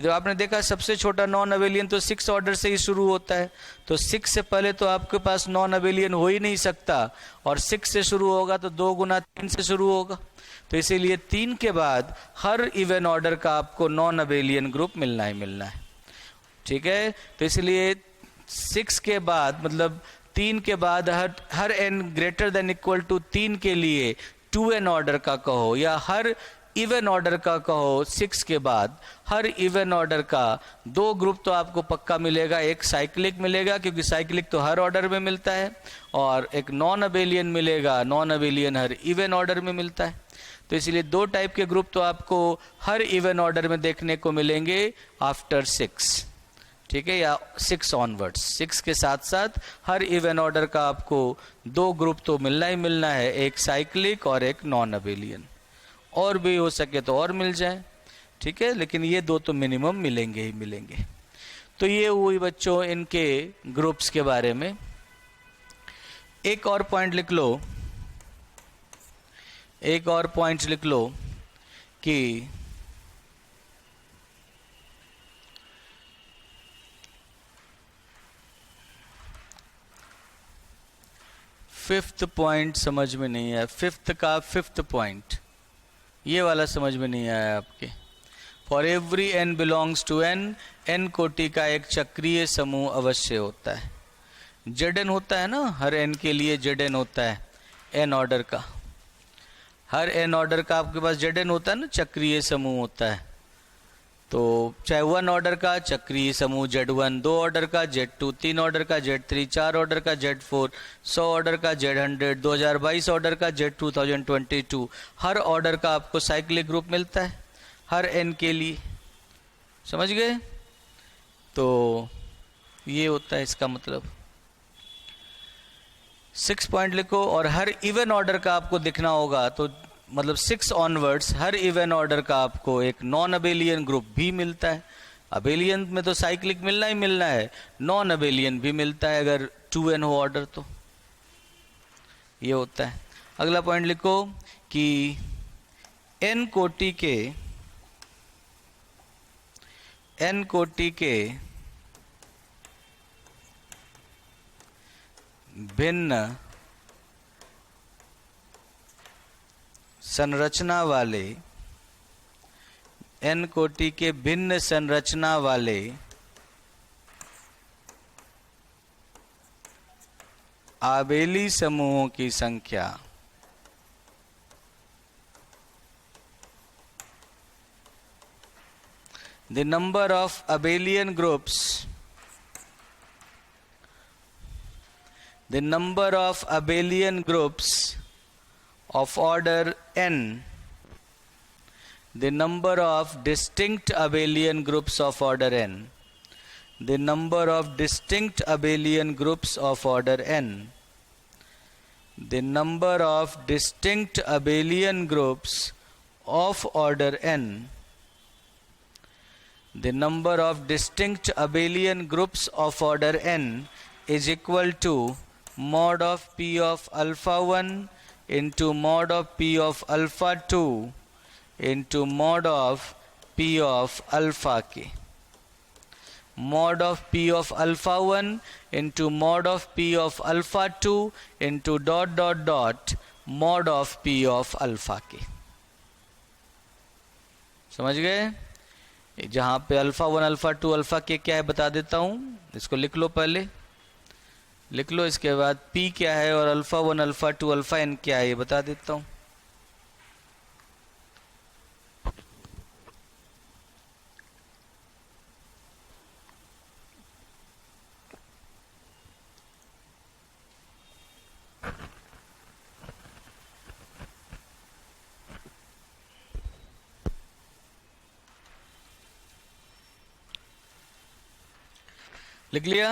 S1: जो आपने देखा सबसे छोटा non abelian तो 6 order से ही शुरू होता है, तो 6 से पहले तो आपके पास नॉन अबेलियन हो ही नहीं सकता, और 6 से शुरू होगा तो 2 गुना 3 से शुरू होगा, तो इसीलिए 3 के बाद हर इवन ऑर्डर का आपको नॉन अबेलियन ग्रुप मिलना ही मिलना है। ठीक है। तो इसलिए 6 के बाद मतलब 3 के बाद हर n greater than equal to 3 के लिए 2n ऑर्डर का कहो, या हर इवन ऑर्डर का कहो 6 के बाद हर इवन ऑर्डर का 2 ग्रुप तो आपको पक्का मिलेगा। एक साइक्लिक मिलेगा क्योंकि साइक्लिक तो हर ऑर्डर में मिलता है, और एक नॉन अबेलियन मिलेगा, non abelian her even order में मिलता है। तो इसलिए 2 टाइप के ग्रुप तो आपको हर इवन ऑर्डर में देखने को मिलेंगे आफ्टर 6, ठीक है, या 6 ऑनवर्ड्स। 6 के साथ साथ हर इवन ऑर्डर का आपको 2 ग्रुप तो मिलना ही मिलना है, एक साइक्लिक और एक नॉन अबेलियन, और भी हो सके तो और मिल जाए, ठीक है, लेकिन ये 2 तो मिनिमम मिलेंगे ही मिलेंगे। तो ये हुई बच्चों इनके ग्रुप्स के बारे में। एक और पॉइंट लिख लो, एक और पॉइंट लिख लो कि फिफ्थ पॉइंट समझ में नहीं आया, फिफ्थ का फिफ्थ पॉइंट ये वाला समझ में नहीं आया आपके। For every n belongs to n कोटि का एक चक्रीय समूह अवश्य होता है। Zn होता है ना, हर n के लिए Zn होता है, n ऑर्डर का, हर n ऑर्डर का आपके पास Zn होता है ना, चक्रीय समूह होता है। तो चाहे 1 ऑर्डर का चक्रीय समूह Z1, 2 ऑर्डर का Z2, 3 ऑर्डर का Z3, 4 ऑर्डर का Z4, 100 ऑर्डर का Z100, 2022 ऑर्डर का Z2022, हर ऑर्डर का आपको साइक्लिक ग्रुप मिलता है हर n के लिए। समझ गए? तो ये होता है इसका मतलब। 6 पॉइंट लिखो, और हर इवन ऑर्डर का आपको दिखना होगा, तो मतलब 6 ऑनवर्ड्स हर इवन ऑर्डर का आपको एक नॉन अबेलियन ग्रुप भी मिलता है। अबेलियन में तो साइक्लिक मिलना ही मिलना है, नॉन अबेलियन भी मिलता है अगर 2n हो ऑर्डर, तो ये होता है। अगला पॉइंट लिखो कि n कोटि के भिन्न संरचना वाले, n कोटि के भिन्न संरचना वाले आबेली समूहों की संख्या the number of abelian groups, the number of abelian groups of order n, the number of distinct abelian groups of order n, the number of distinct abelian groups of order n, the number of distinct abelian groups of order n, the number of distinct abelian groups of order n is equal to mod of p of alpha 1 into mod of p of alpha 2 into mod of p of alpha k. Mod of p of alpha 1 into mod of p of alpha 2 into dot dot dot mod of p of alpha k. समझ गए? जहाँ पे alpha 1 alpha 2 alpha के क्या है बता देता हूँ, इसको लिख लो, पहले लिख लो, इसके बाद p क्या है और अल्फा 1 अल्फा 2 अल्फा n क्या है ये बता देता हूँ। लिख लिया?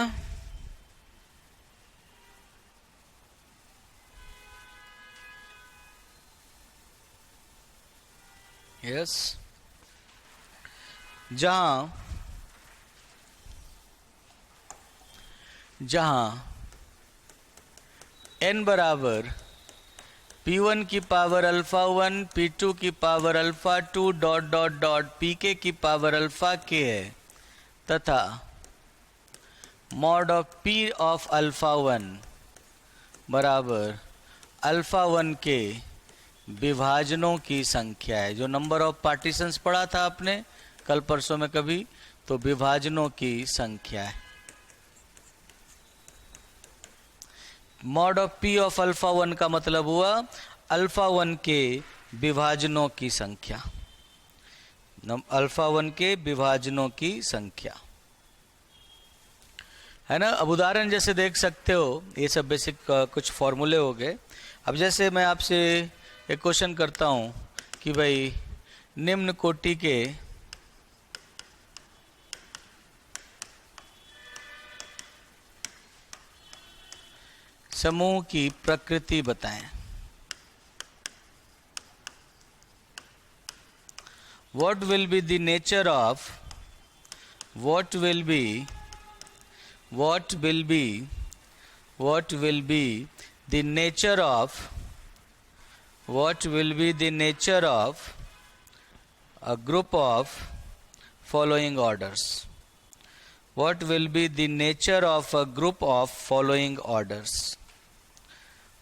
S1: यस। जहां n बराबर p1 की पावर अल्फा 1, p2 की power alpha 2 dot dot dot pk की पावर अल्फा k है, तथा mod of p of alpha 1 बराबर अल्फा 1 के विभाजनों की संख्या है। जो नंबर ऑफ पार्टीशंस पढ़ा था आपने कल परसों में कभी, तो विभाजनों की संख्या है। Mod of P of alpha 1 का मतलब हुआ अल्फा 1 के विभाजनों की संख्या, अल्फा 1 के विभाजनों की संख्या, है ना। अब उदाहरण जैसे देख सकते हो, ये सब बेसिक कुछ फॉर्मूले हो गए। अब जैसे मैं आपसे एक क्वेश्चन करता हूँ कि भाई निम्न कोटि के समूह की प्रकृति बताएं। What will be the nature of, what will be the nature of, what will be the nature of a group of following orders? What will be the nature of a group of following orders?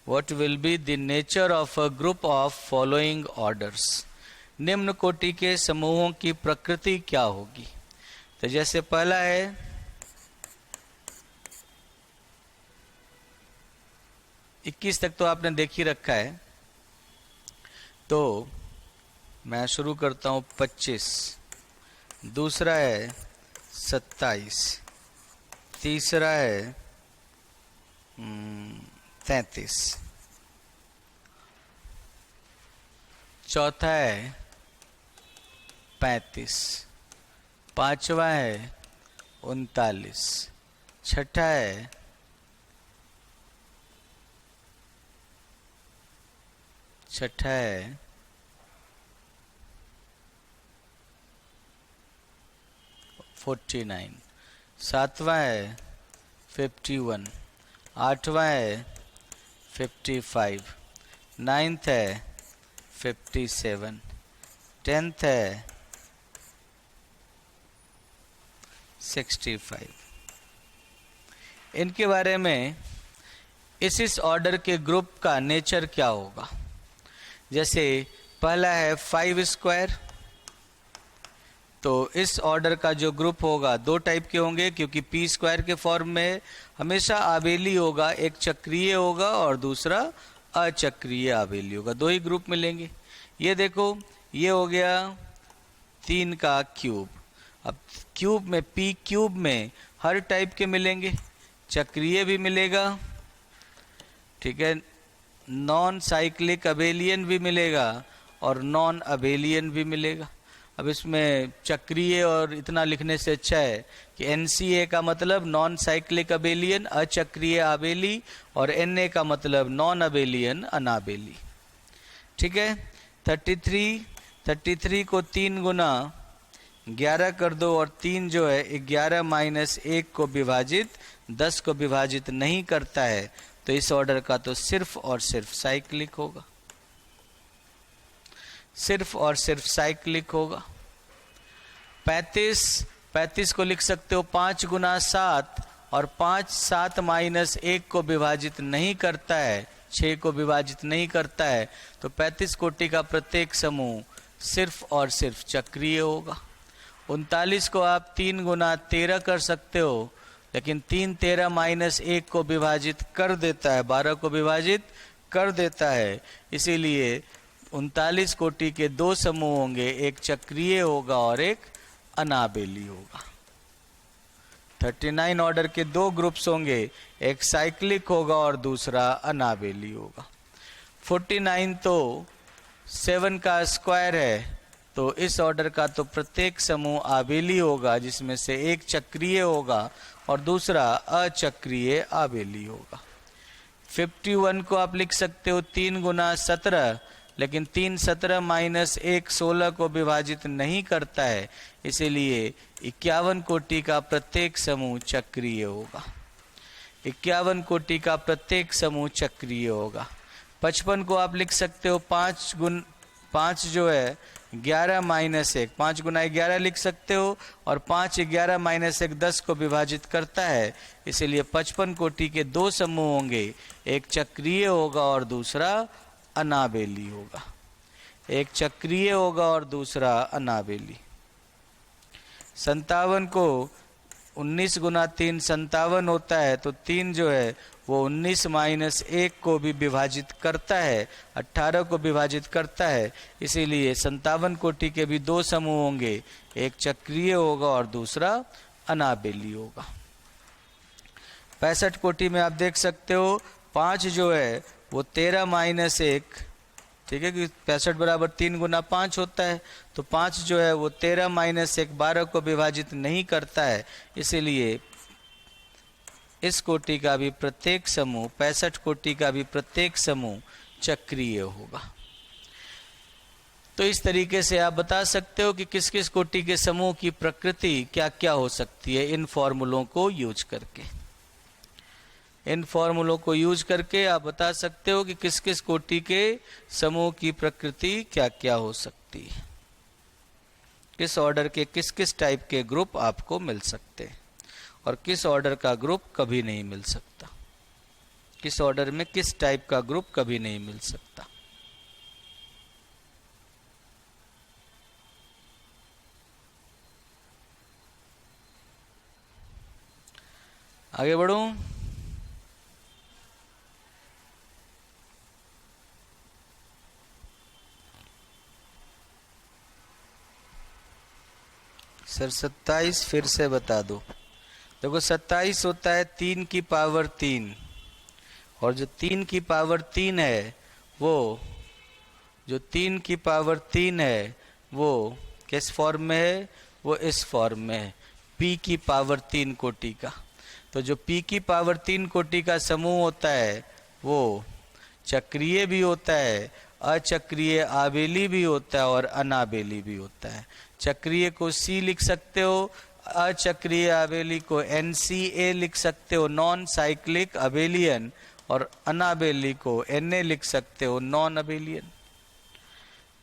S1: What will be the nature of a group of following orders? निम्न कोटि के समूहों की प्रकृति क्या होगी? तो जैसे पहला है इक्कीस तक तो आपने देख ही रखा है, तो मैं शुरू करता हूं 25, दूसरा है 27, तीसरा है 33, चौथा है 35, पांचवा है 39, छठा है 49, सातवां है 51, आठवां है 55, नाइन्थ है 57, 10th है 65। इनके बारे में इस ऑर्डर के ग्रुप का नेचर क्या होगा? जैसे पहला है 5 स्क्वायर, तो इस ऑर्डर का जो ग्रुप होगा दो टाइप के होंगे, क्योंकि पी स्क्वायर के फॉर्म में हमेशा आबेली होगा, एक चक्रीय होगा और दूसरा अचक्रीय आबेली होगा, दो ही ग्रुप मिलेंगे। ये देखो, ये हो गया 3 का क्यूब। अब क्यूब में पी क्यूब में हर टाइप के मिलेंगे, चक्रीय भी मिलेगा, ठीक है, नॉन साइक्लिक अबेलियन भी मिलेगा और नॉन अबेलियन भी मिलेगा। अब इसमें चक्रीय और इतना लिखने से अच्छा है कि NCA का मतलब नॉन साइक्लिक अबेलियन अचक्रीय आबेली और NA का मतलब नॉन अबेलियन अनाबेली, ठीक है। 33 को 3 गुना 11 कर दो और 3 जो है 11 माइनस 1 को विभाजित 10 को विभाजित नहीं करता है, तो इस ऑर्डर का तो सिर्फ और सिर्फ साइक्लिक होगा, सिर्फ और सिर्फ साइक्लिक होगा। 35 को लिख सकते हो 5 गुना 7 और 5 7 माइनस 1 को विभाजित नहीं करता है, 6 को विभाजित नहीं करता है, तो 35 कोटि का प्रत्येक समूह सिर्फ और सिर्फ चक्रीय होगा। 39 को आप 3 गुना 13 कर सकते हो, लेकिन 3 13 माइनस 1 को विभाजित कर देता है, 12 को विभाजित कर देता है, इसीलिए 39 कोटि के दो समूह होंगे, एक चक्रीय होगा और एक अनाबेली होगा। 39 ऑर्डर के दो ग्रुप्स होंगे, एक साइक्लिक होगा और दूसरा अनाबेली होगा। 49 तो 7 का स्क्वायर है, तो इस ऑर्डर का तो प्रत्येक समूह आबेली होगा, जिसमें से एक चक्रीय होगा और दूसरा अचक्रीय आबेली होगा। 51 को आप लिख सकते हो 3 गुना 17, लेकिन 3 17 माइनस 1 16 को विभाजित नहीं करता है, इसीलिए 51 कोटि का प्रत्येक समूह चक्रीय होगा। 51 कोटि का प्रत्येक समूह चक्रीय होगा। 55 को आप लिख सकते हो 5 जो है 11 माइनस 1, 5 गुना 11 लिख सकते हो, और 5 11 माइनस 1 10 को विभाजित करता है, इसीलिए 55 कोटि के दो समूह होंगे, एक चक्रीय होगा और दूसरा अनाबेली होगा, एक चक्रीय होगा और दूसरा अनाबेली। 57 को 19 गुना 3 57 होता है, तो 3 जो है वो 19 माइनस 1 को भी विभाजित करता है, 18 को विभाजित करता है। इसीलिए 57 कोटि के भी दो समूह होंगे, एक चक्रीय होगा और दूसरा अनाबेली होगा। 65 कोटि में आप देख सकते हो 5 जो है वो 13 माइनस 1, ठीक है, कि 65 बराबर 3 गुना 5 होता है, तो 5 जो है वो 13 माइनस 1 12 को विभाजित नहीं करता है। इसीलिए इस कोटि का भी प्रत्येक समूह, 65 कोटि का भी प्रत्येक समूह चक्रीय होगा। तो इस तरीके से आप बता सकते हो कि किस किस कोटि के समूह की प्रकृति क्या क्या हो सकती है, इन फॉर्मूलों को यूज करके। इन फॉर्मूलों को यूज करके आप बता सकते हो कि किस किस कोटि के समूह की प्रकृति क्या क्या हो सकती है, किस ऑर्डर के किस किस टाइप के ग्रुप आपको मिल सकते हैं और किस ऑर्डर का ग्रुप कभी नहीं मिल सकता, किस ऑर्डर में किस टाइप का ग्रुप कभी नहीं मिल सकता। आगे बढ़ूं। सर 27 फिर से बता दो। देखो 27 होता है 3 की पावर 3, और जो 3 की पावर 3 है वो, जो 3 की पावर 3 है वो किस फॉर्म में है, वो इस फॉर्म में है, p की पावर 3 कोटि का। तो जो p की पावर 3 कोटि का समूह होता है वो चक्रीय भी होता है, अचक्रीय आबेली भी होता है और अनाबेली भी होता है। चक्रीय को C लिख सकते हो, अचक्रीय आबेली को NCA लिख सकते हो, नॉन साइक्लिक अबेलियन, और अनाबेली को Na लिख सकते हो, नॉन अबेलियन।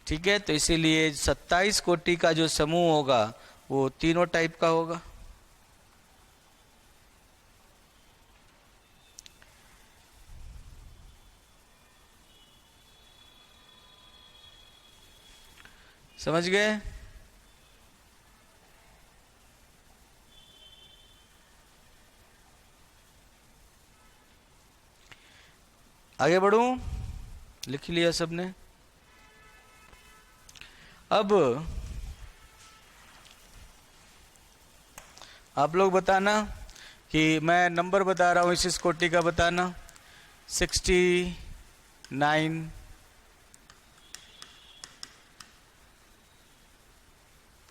S1: ठीक है, तो इसीलिए 27 कोटि का जो समूह होगा वो तीनों टाइप का होगा। समझ गए? आगे बढ़ूं? लिख लिया सबने? अब आप लोग बताना कि मैं नंबर बता रहा हूं इस कोटि का बताना। 69,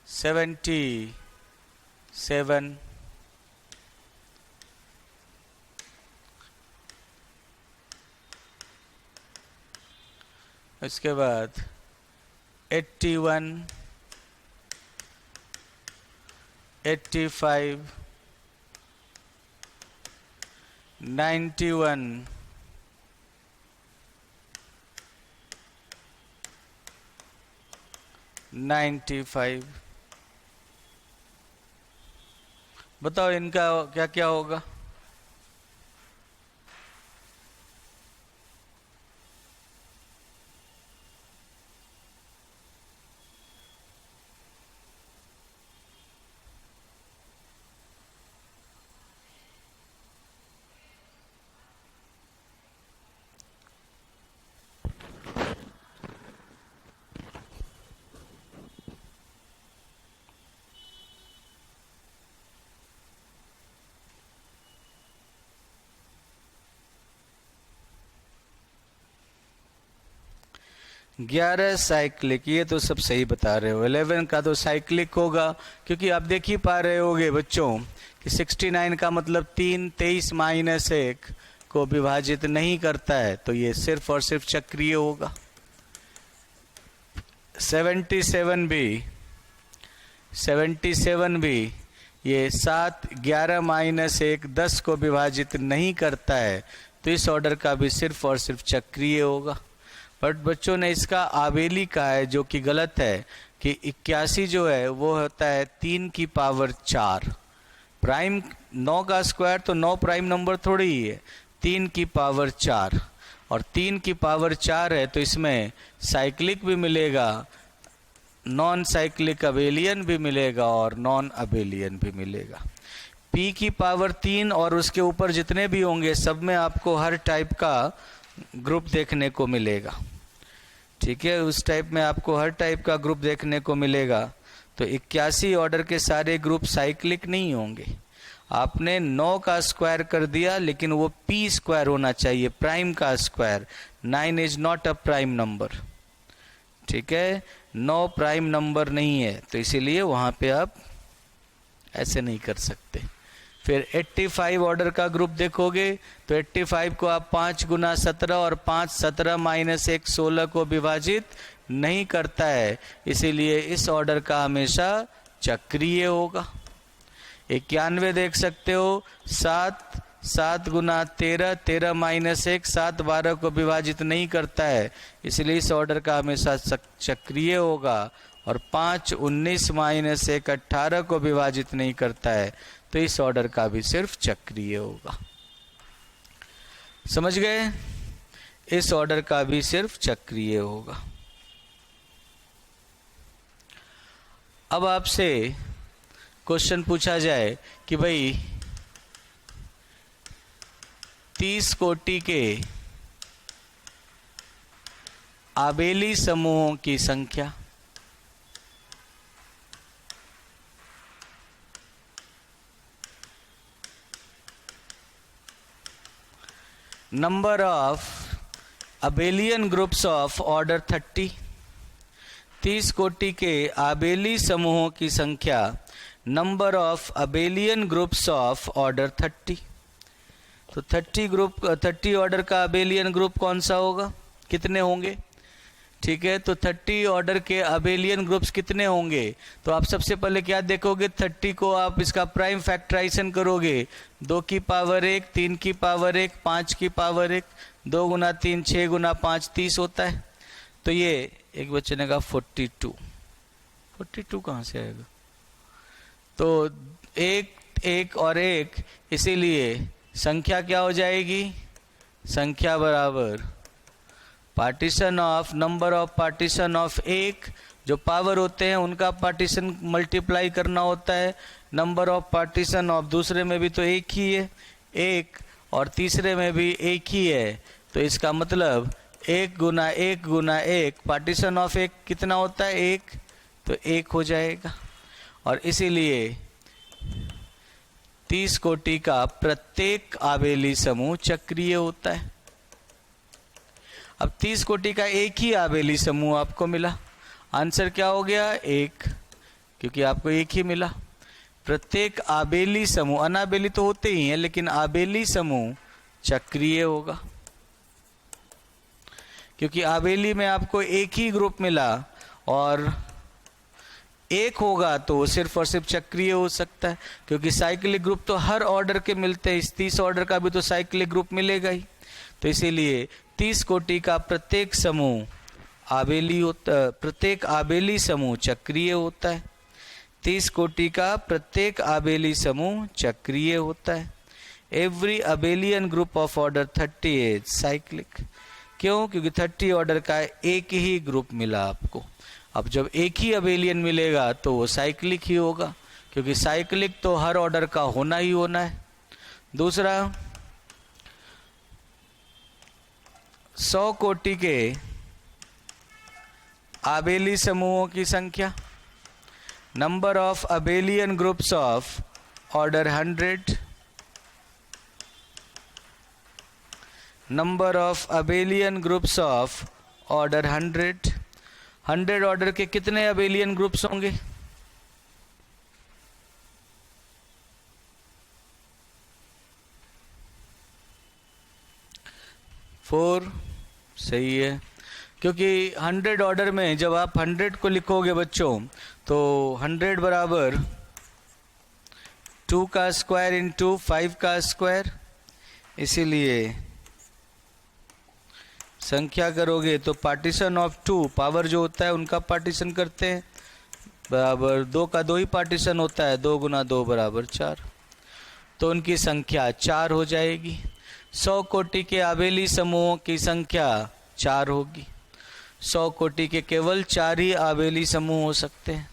S1: 77, इसके बाद 81, 85, 91, 95। बताओ इनका क्या क्या होगा? ग्यारह साइक्लिक, ये तो सब सही बता रहे हो। 11 का तो साइक्लिक होगा, क्योंकि आप देख ही पा रहे होगे बच्चों कि 69 का मतलब 3 23 माइनस 1 को विभाजित नहीं करता है, तो ये सिर्फ और सिर्फ चक्रीय होगा। 77 भी ये 7 11 माइनस 1 10 को विभाजित नहीं करता है, तो इस ऑर्डर का भी सिर्फ और सिर्फ चक्रीय होगा। बट बच्चों ने इसका आबेली कहा है, जो कि गलत है, कि 81 जो है वो होता है 3 की पावर 4। प्राइम 9 का स्क्वायर तो 9 प्राइम नंबर थोड़ी ही है, 3 की पावर 4, और 3 की पावर 4 है तो इसमें साइक्लिक भी मिलेगा, नॉन साइक्लिक अबेलियन भी मिलेगा और नॉन अबेलियन भी मिलेगा। p की पावर 3 और उसके ऊपर जितने भी होंगे सब में आपको हर टाइप का ग्रुप देखने को मिलेगा। ठीक है, उस टाइप में आपको हर टाइप का ग्रुप देखने को मिलेगा। तो 81 ऑर्डर के सारे ग्रुप साइक्लिक नहीं होंगे। आपने 9 का स्क्वायर कर दिया, लेकिन वो p स्क्वायर होना चाहिए, प्राइम का square. 9 is not a prime number. ठीक है, 9 प्राइम नंबर नहीं है, तो इसीलिए वहां पे आप ऐसे नहीं कर सकते। फिर 85 ऑर्डर का ग्रुप देखोगे तो 85 को आप 5 गुना 17 और 5 17 माइनस 1 16 को विभाजित नहीं करता है, इसीलिए इस ऑर्डर का हमेशा चक्रीय होगा। 91 देख सकते हो, 7 7 गुना 13 13 माइनस 1 7 12 को विभाजित नहीं करता है, इसलिए इस ऑर्डर का हमेशा चक्रीय होगा। और 5 19 माइनस 1 18 को विभाजित नहीं करता है, तो इस ऑर्डर का भी सिर्फ चक्रीय होगा। समझ गए? इस ऑर्डर का भी सिर्फ चक्रीय होगा। अब आपसे क्वेश्चन पूछा जाए कि भाई 30 कोटि के आबेली समूहों की संख्या। Number of abelian groups of order 30। 30 कोटि के आबेली समूहों की संख्या। Number of abelian groups of order 30। तो 30 ऑर्डर का अबेलियन ग्रुप कौन सा होगा, कितने होंगे? ठीक है, तो 30 ऑर्डर के अबेलियन ग्रुप्स कितने होंगे? तो आप सबसे पहले क्या देखोगे, 30 को आप इसका प्राइम फैक्टराइजेशन करोगे। 2 की पावर 1, 3 की पावर 1, 5 की पावर 1, 2 गुना 3 6 गुना 5 30 होता है। तो ये एक बच्चे ने कहा 42 कहाँ से आएगा? तो एक और एक, इसीलिए संख्या क्या हो जाएगी? संख्या बराबर partition of number of partition of 1, जो पावर होते हैं उनका पार्टीशन मल्टीप्लाई करना होता है। नंबर ऑफ पार्टीशन ऑफ दूसरे में भी तो एक ही है, 1, और तीसरे में भी एक ही है। तो इसका मतलब 1 गुना 1 गुना 1, पार्टीशन ऑफ 1 कितना होता है? 1, तो 1 हो जाएगा। और इसीलिए 30 कोटि का प्रत्येक आबेली समूह चक्रीय होता है। अब 30 कोटि का एक ही आबेली समूह आपको मिला, आंसर क्या हो गया? 1, क्योंकि आपको एक ही मिला। प्रत्येक आबेली समूह, अनाबेली तो होते ही हैं, लेकिन आबेली समूह चक्रीय होगा, क्योंकि आबेली में आपको एक ही ग्रुप मिला और एक होगा तो वो सिर्फ और सिर्फ चक्रीय हो सकता है, क्योंकि साइक्लिक ग्रुप तो हर ऑर्डर के मिलते हैं। इस 30 ऑर्डर का भी तो साइक्लिक ग्रुप मिलेगा ही। तो इसीलिए 30 कोटि का प्रत्येक समूह आबेली होता, प्रत्येक आबेली समूह चक्रीय होता है। 30 कोटि का प्रत्येक आबेली समूह चक्रीय होता है। Every abelian group of order 30 is cyclic. क्यों? क्योंकि 30 ऑर्डर का एक ही ग्रुप मिला आपको। अब जब एक ही अबेलियन मिलेगा तो वो साइक्लिक ही होगा, क्योंकि साइक्लिक तो हर ऑर्डर का होना ही होना है। दूसरा, 100 कोटि के आबेली समूहों की संख्या। Number of abelian groups of order 100। Number of abelian groups of order 100। 100 order के कितने अबेलियन ग्रुप्स होंगे? 4। सही है, क्योंकि 100 ऑर्डर में जब आप 100 को लिखोगे बच्चों, तो 100 बराबर 2 का स्क्वायर इंटू 5 का स्क्वायर। इसीलिए संख्या करोगे तो पार्टीशन ऑफ 2, पावर जो होता है उनका पार्टीशन करते हैं, बराबर 2 का 2 ही पार्टीशन होता है, 2 गुना 2 बराबर 4। तो उनकी संख्या 4 हो जाएगी। 100 कोटि के आबेली समूहों की संख्या 4 होगी। 100 कोटि के केवल 4 ही आबेली समूह हो सकते हैं।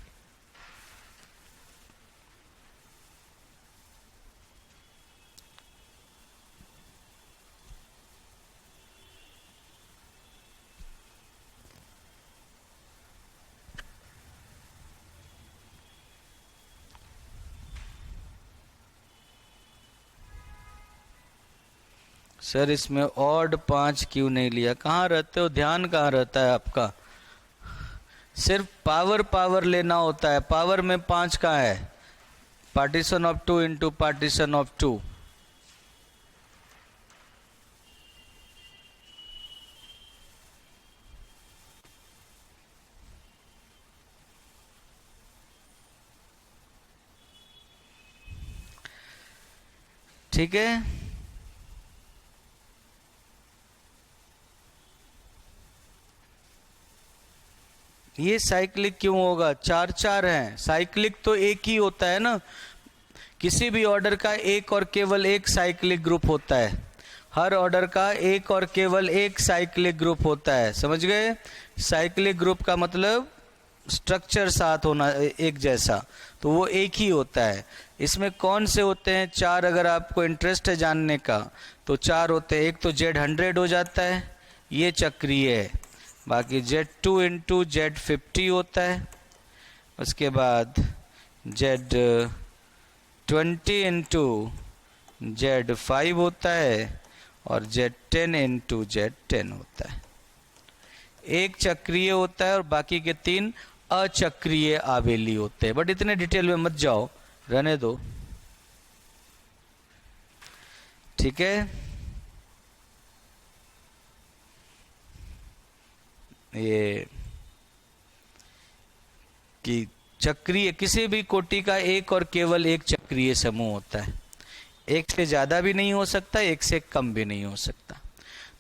S1: सर इसमें ऑड 5 क्यों नहीं लिया? कहाँ रहते हो, ध्यान कहाँ रहता है आपका? सिर्फ पावर पावर लेना होता है, पावर में 5 कहाँ है? Partition of 2 into partition of 2। ठीक है, ये साइक्लिक क्यों होगा? 4 4 हैं, साइक्लिक तो एक ही होता है ना, किसी भी ऑर्डर का एक और केवल एक साइक्लिक ग्रुप होता है, हर ऑर्डर का एक और केवल एक साइक्लिक ग्रुप होता है, समझ गए? साइक्लिक ग्रुप का मतलब स्ट्रक्चर साथ होना एक जैसा, तो वो एक ही होता है। इसमें कौन से होते हैं 4? अगर आपको इंटरेस्ट है जानने का तो 4 होते हैं। एक तो Z100 हो जाता है, ये चक्रीय है। बाकी Z2 इंटू Z50 होता है, उसके बाद Z20 इंटू Z5 होता है, और Z10 इंटू Z10 होता है। एक चक्रीय होता है और बाकी के 3 अचक्रीय आवेली होते हैं। बट इतने डिटेल में मत जाओ, रहने दो, ठीक है? ये कि चक्रीय किसी भी कोटि का एक और केवल एक चक्रीय समूह होता है, एक से ज्यादा भी नहीं हो सकता, एक से कम भी नहीं हो सकता।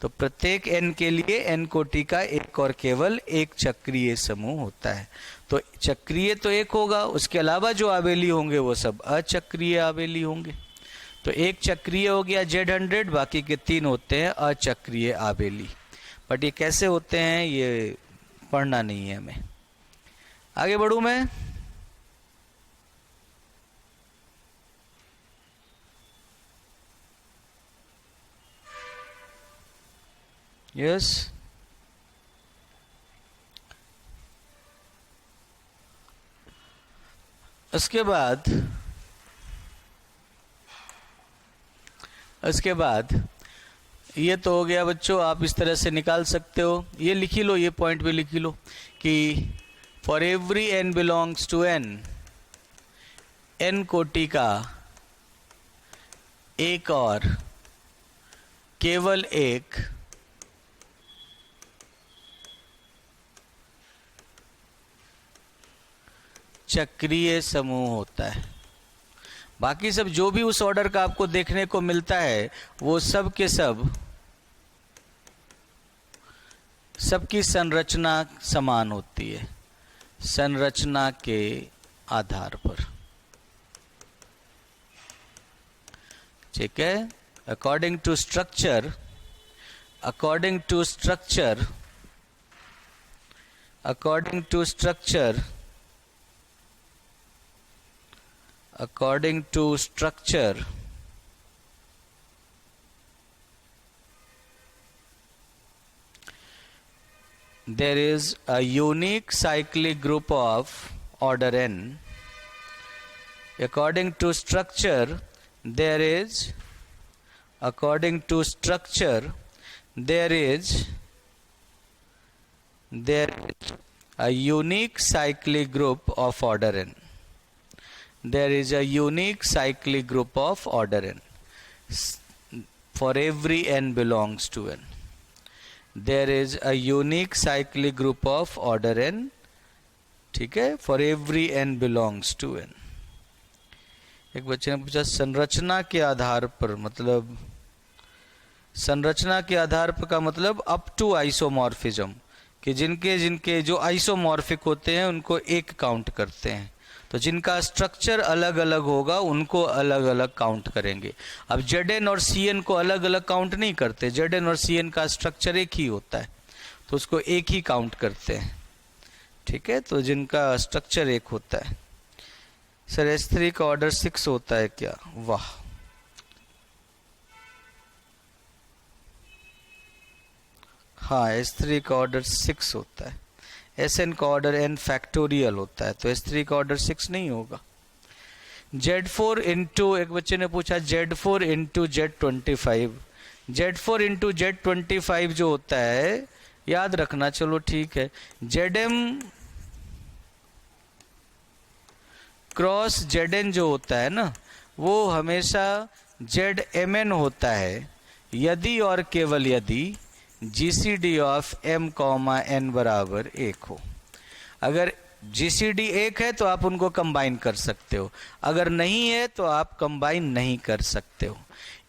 S1: तो प्रत्येक n के लिए n कोटि का एक और केवल एक चक्रीय समूह होता है। तो चक्रीय तो एक होगा, उसके अलावा जो आवेली होंगे वो सब अचक्रीय आवेली होंगे। तो एक चक्रीय हो गया Z100, बाकी के 3 होते हैं अचक्रीय आवेली। बट ये कैसे होते हैं ये पढ़ना नहीं है हमें। आगे बढ़ूं मैं? यस, उसके बाद ये तो हो गया बच्चों, आप इस तरह से निकाल सकते हो। ये लिखी लो, ये पॉइंट भी लिखी लो कि for every n belongs to n कोटि का एक और केवल एक चक्रीय समूह होता है। बाकी सब जो भी उस ऑर्डर का आपको देखने को मिलता है वो सब के सब, सबकी संरचना समान होती है, संरचना के आधार पर, ठीक है? According to structure, according to structure, according to structure, according to structure, there is a unique cyclic group of order n. According to structure, there is, according to structure, there is a unique cyclic group of order n. There is a unique cyclic group of order n for every n belongs to n. There is a unique cyclic group of order n, ठीक है, for every n belongs to n. एक बच्चे ने पूछा संरचना के आधार पर, मतलब संरचना के आधार पर का मतलब अप टू आइसोमॉर्फिज्म, कि जिनके जिनके जो आइसोमॉर्फिक होते हैं उनको एक काउंट करते हैं, तो जिनका स्ट्रक्चर अलग अलग होगा उनको अलग अलग काउंट करेंगे। अब Zn और Cn को अलग अलग काउंट नहीं करते, Zn और Cn का स्ट्रक्चर एक ही होता है तो उसको एक ही काउंट करते हैं, ठीक है? तो जिनका स्ट्रक्चर एक होता है। सर S3 का ऑर्डर 6 होता है क्या? वाह, हाँ S3 का ऑर्डर 6 होता है। Sn का ऑर्डर n फैक्टोरियल होता है, तो S3 का ऑर्डर 6 नहीं होगा। Z4 इंटू, एक बच्चे ने पूछा Z4 into Z25, Z4 into Z25 जो होता है, याद रखना, चलो ठीक है, Zm क्रॉस Zn जो होता है ना, वो हमेशा Zmn होता है यदि और केवल यदि GCD of m comma n बराबर 1 हो। अगर GCD 1 है तो आप उनको कंबाइन कर सकते हो, अगर नहीं है तो आप कंबाइन नहीं कर सकते हो।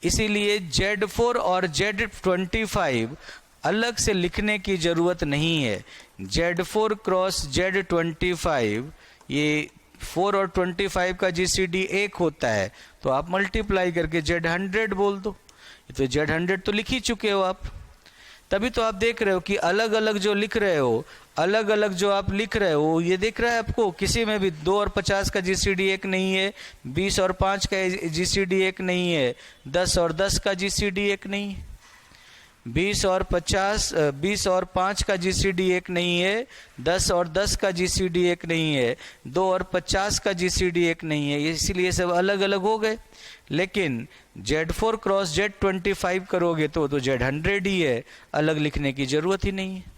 S1: इसीलिए Z4 और Z25 अलग से लिखने की जरूरत नहीं है। Z4 क्रॉस Z25, ये 4 और 25 का GCD 1 होता है, तो आप मल्टीप्लाई करके Z100 बोल दो। तो Z100 तो लिख ही चुके हो आप, तभी तो आप देख रहे हो कि अलग अलग जो लिख रहे हो, अलग अलग जो आप लिख रहे हो, ये दिख रहा है आपको, किसी में भी 2 और 50 का GCD 1 नहीं है, 20 और 5 का GCD 1 नहीं है, 10 और 10 का GCD 1 नहीं है, 20 और 5 का GCD 1 नहीं है, 10 और 10 का GCD 1 नहीं है, 2 और 50 का GCD 1 नहीं है, इसीलिए सब अलग अलग हो गए। लेकिन Z4 क्रॉस Z25 करोगे तो Z100 ही है, अलग लिखने की जरूरत ही नहीं है।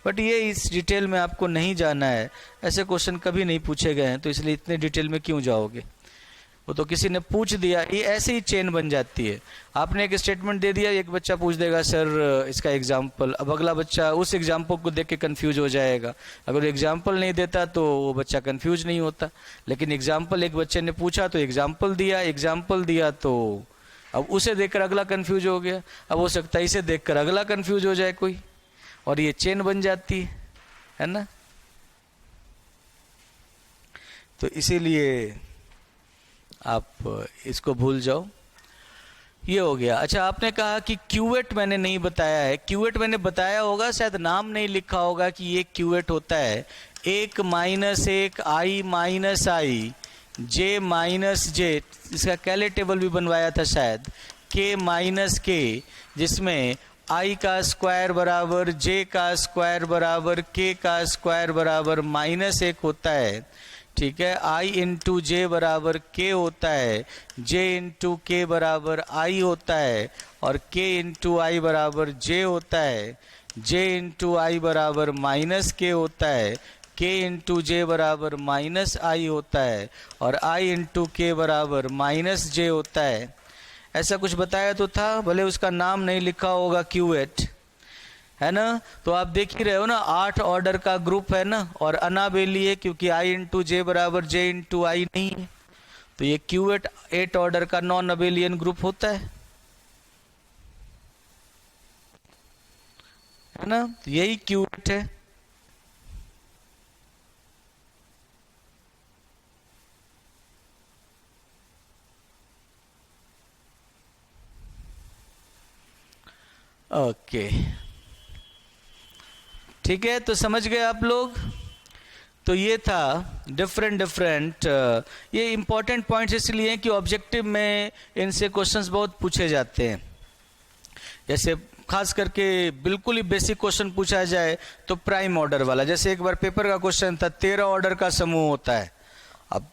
S1: बट ये इस डिटेल में आपको नहीं जाना है, ऐसे क्वेश्चन कभी नहीं पूछे गए हैं, तो इसलिए इतने डिटेल में क्यों जाओगे। वो तो किसी ने पूछ दिया, ये ऐसे ही चेन बन जाती है। आपने एक स्टेटमेंट दे दिया, एक बच्चा पूछ देगा सर इसका एग्जाम्पल, अब अगला बच्चा उस एग्जाम्पल को देख के कंफ्यूज हो जाएगा। अगर एग्जाम्पल नहीं देता तो वो बच्चा कंफ्यूज नहीं होता, लेकिन एग्जाम्पल एक बच्चे ने पूछा तो एग्जाम्पल दिया तो अब उसे देखकर अगला कंफ्यूज हो गया, अब हो सकता है इसे देखकर अगला कंफ्यूज हो जाए कोई, और ये चेन बन जाती है ना। तो इसीलिए आप इसको भूल जाओ। ये हो गया। अच्छा, आपने कहा कि क्यूएट मैंने नहीं बताया है। क्यूएट मैंने बताया होगा, शायद नाम नहीं लिखा होगा कि ये क्यूएट होता है 1 minus 1 I minus I J minus J, इसका कैले टेबल भी बनवाया था शायद, K माइनस K, जिसमें I का स्क्वायर बराबर J का स्क्वायर बराबर K का स्क्वायर बराबर -1 होता है। ठीक है, I इंटू जे बराबर K होता है, J इंटू K बराबर I होता है, और K इंटू I बराबर J होता है, J इंटू I बराबर -K होता है, K इंटू J बराबर -I होता है, और I इंटू K बराबर -J होता है। ऐसा कुछ बताया तो था, भले उसका नाम नहीं लिखा होगा क्यूएट, है ना। तो आप देख ही रहे हो ना, 8 ऑर्डर का ग्रुप है ना, और अनाबेली है क्योंकि I इंटू जे बराबर J इंटू I नहीं है, तो ये क्यूएट 8 ऑर्डर का नॉन अबेलियन ग्रुप होता है ना। तो यही क्यूएट है। ओके, ठीक है, तो समझ गए आप लोग। तो ये था डिफरेंट ये इंपॉर्टेंट पॉइंट्स इसलिए कि ऑब्जेक्टिव में इनसे क्वेश्चंस बहुत पूछे जाते हैं। जैसे खास करके बिल्कुल ही बेसिक क्वेश्चन पूछा जाए तो प्राइम ऑर्डर वाला, जैसे एक बार पेपर का क्वेश्चन था 13 ऑर्डर का समूह होता है। अब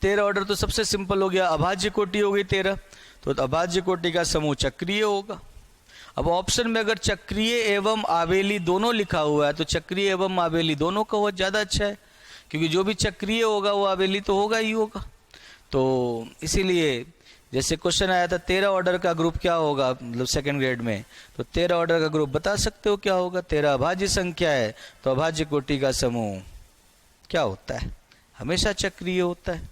S1: 13 ऑर्डर तो सबसे सिंपल हो गया, अभाज्य कोटि हो गई 13, तो अभाज्य कोटि का समूह चक्रीय होगा। अब ऑप्शन में अगर चक्रीय एवं आवेली दोनों लिखा हुआ है तो चक्रीय एवं आवेली दोनों का वो ज़्यादा अच्छा है, क्योंकि जो भी चक्रीय होगा वो आवेली तो होगा ही होगा। तो इसीलिए जैसे क्वेश्चन आया था 13 ऑर्डर का ग्रुप क्या होगा, मतलब सेकंड ग्रेड में, तो 13 ऑर्डर का ग्रुप बता सकते हो क्या होगा। 13 अभाज्य संख्या है तो अभाज्य कोटि का समूह क्या होता है, हमेशा चक्रीय होता है,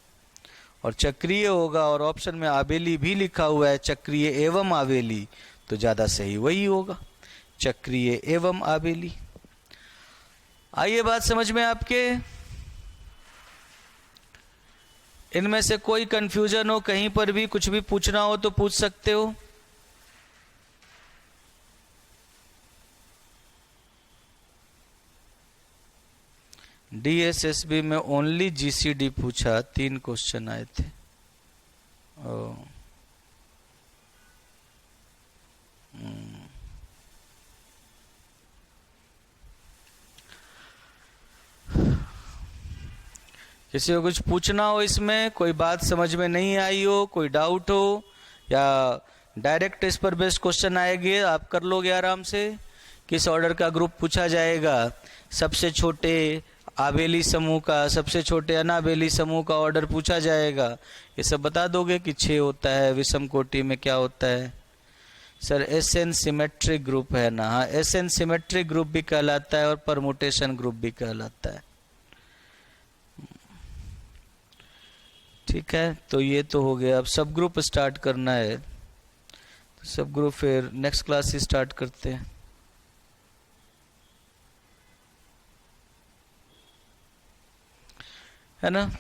S1: और चक्रीय होगा। और ऑप्शन में आवेली भी लिखा हुआ है, चक्रीय एवं आवेली, तो ज्यादा सही वही होगा, चक्रीय एवं आवेली। आइए बात समझ में आपके, इनमें से कोई कंफ्यूजन हो, कहीं पर भी कुछ भी पूछना हो तो पूछ सकते हो। DSSB में ओनली GCD पूछा, 3 क्वेश्चन आए थे। किसी को कुछ पूछना हो, इसमें कोई बात समझ में नहीं आई हो, कोई डाउट हो, या डायरेक्ट इस पर बेस्ड क्वेश्चन आएंगे, आप कर लोगे आराम से। किस ऑर्डर का ग्रुप पूछा जाएगा, सबसे छोटे आबेली समूह का, सबसे छोटे अनाबेली समूह का ऑर्डर पूछा जाएगा, ये सब बता दोगे कि 6 होता है, विषम कोटि में क्या होता है। Sir S N symmetric group है ना, हाँ एस एन सिमेट्रिक ग्रुप भी कहलाता है और परमुटेशन ग्रुप भी कहलाता है। ठीक है, तो ये तो हो गया। अब सब ग्रुप स्टार्ट करना है, तो सब ग्रुप फिर नेक्स्ट क्लास से स्टार्ट करते हैं, है ना।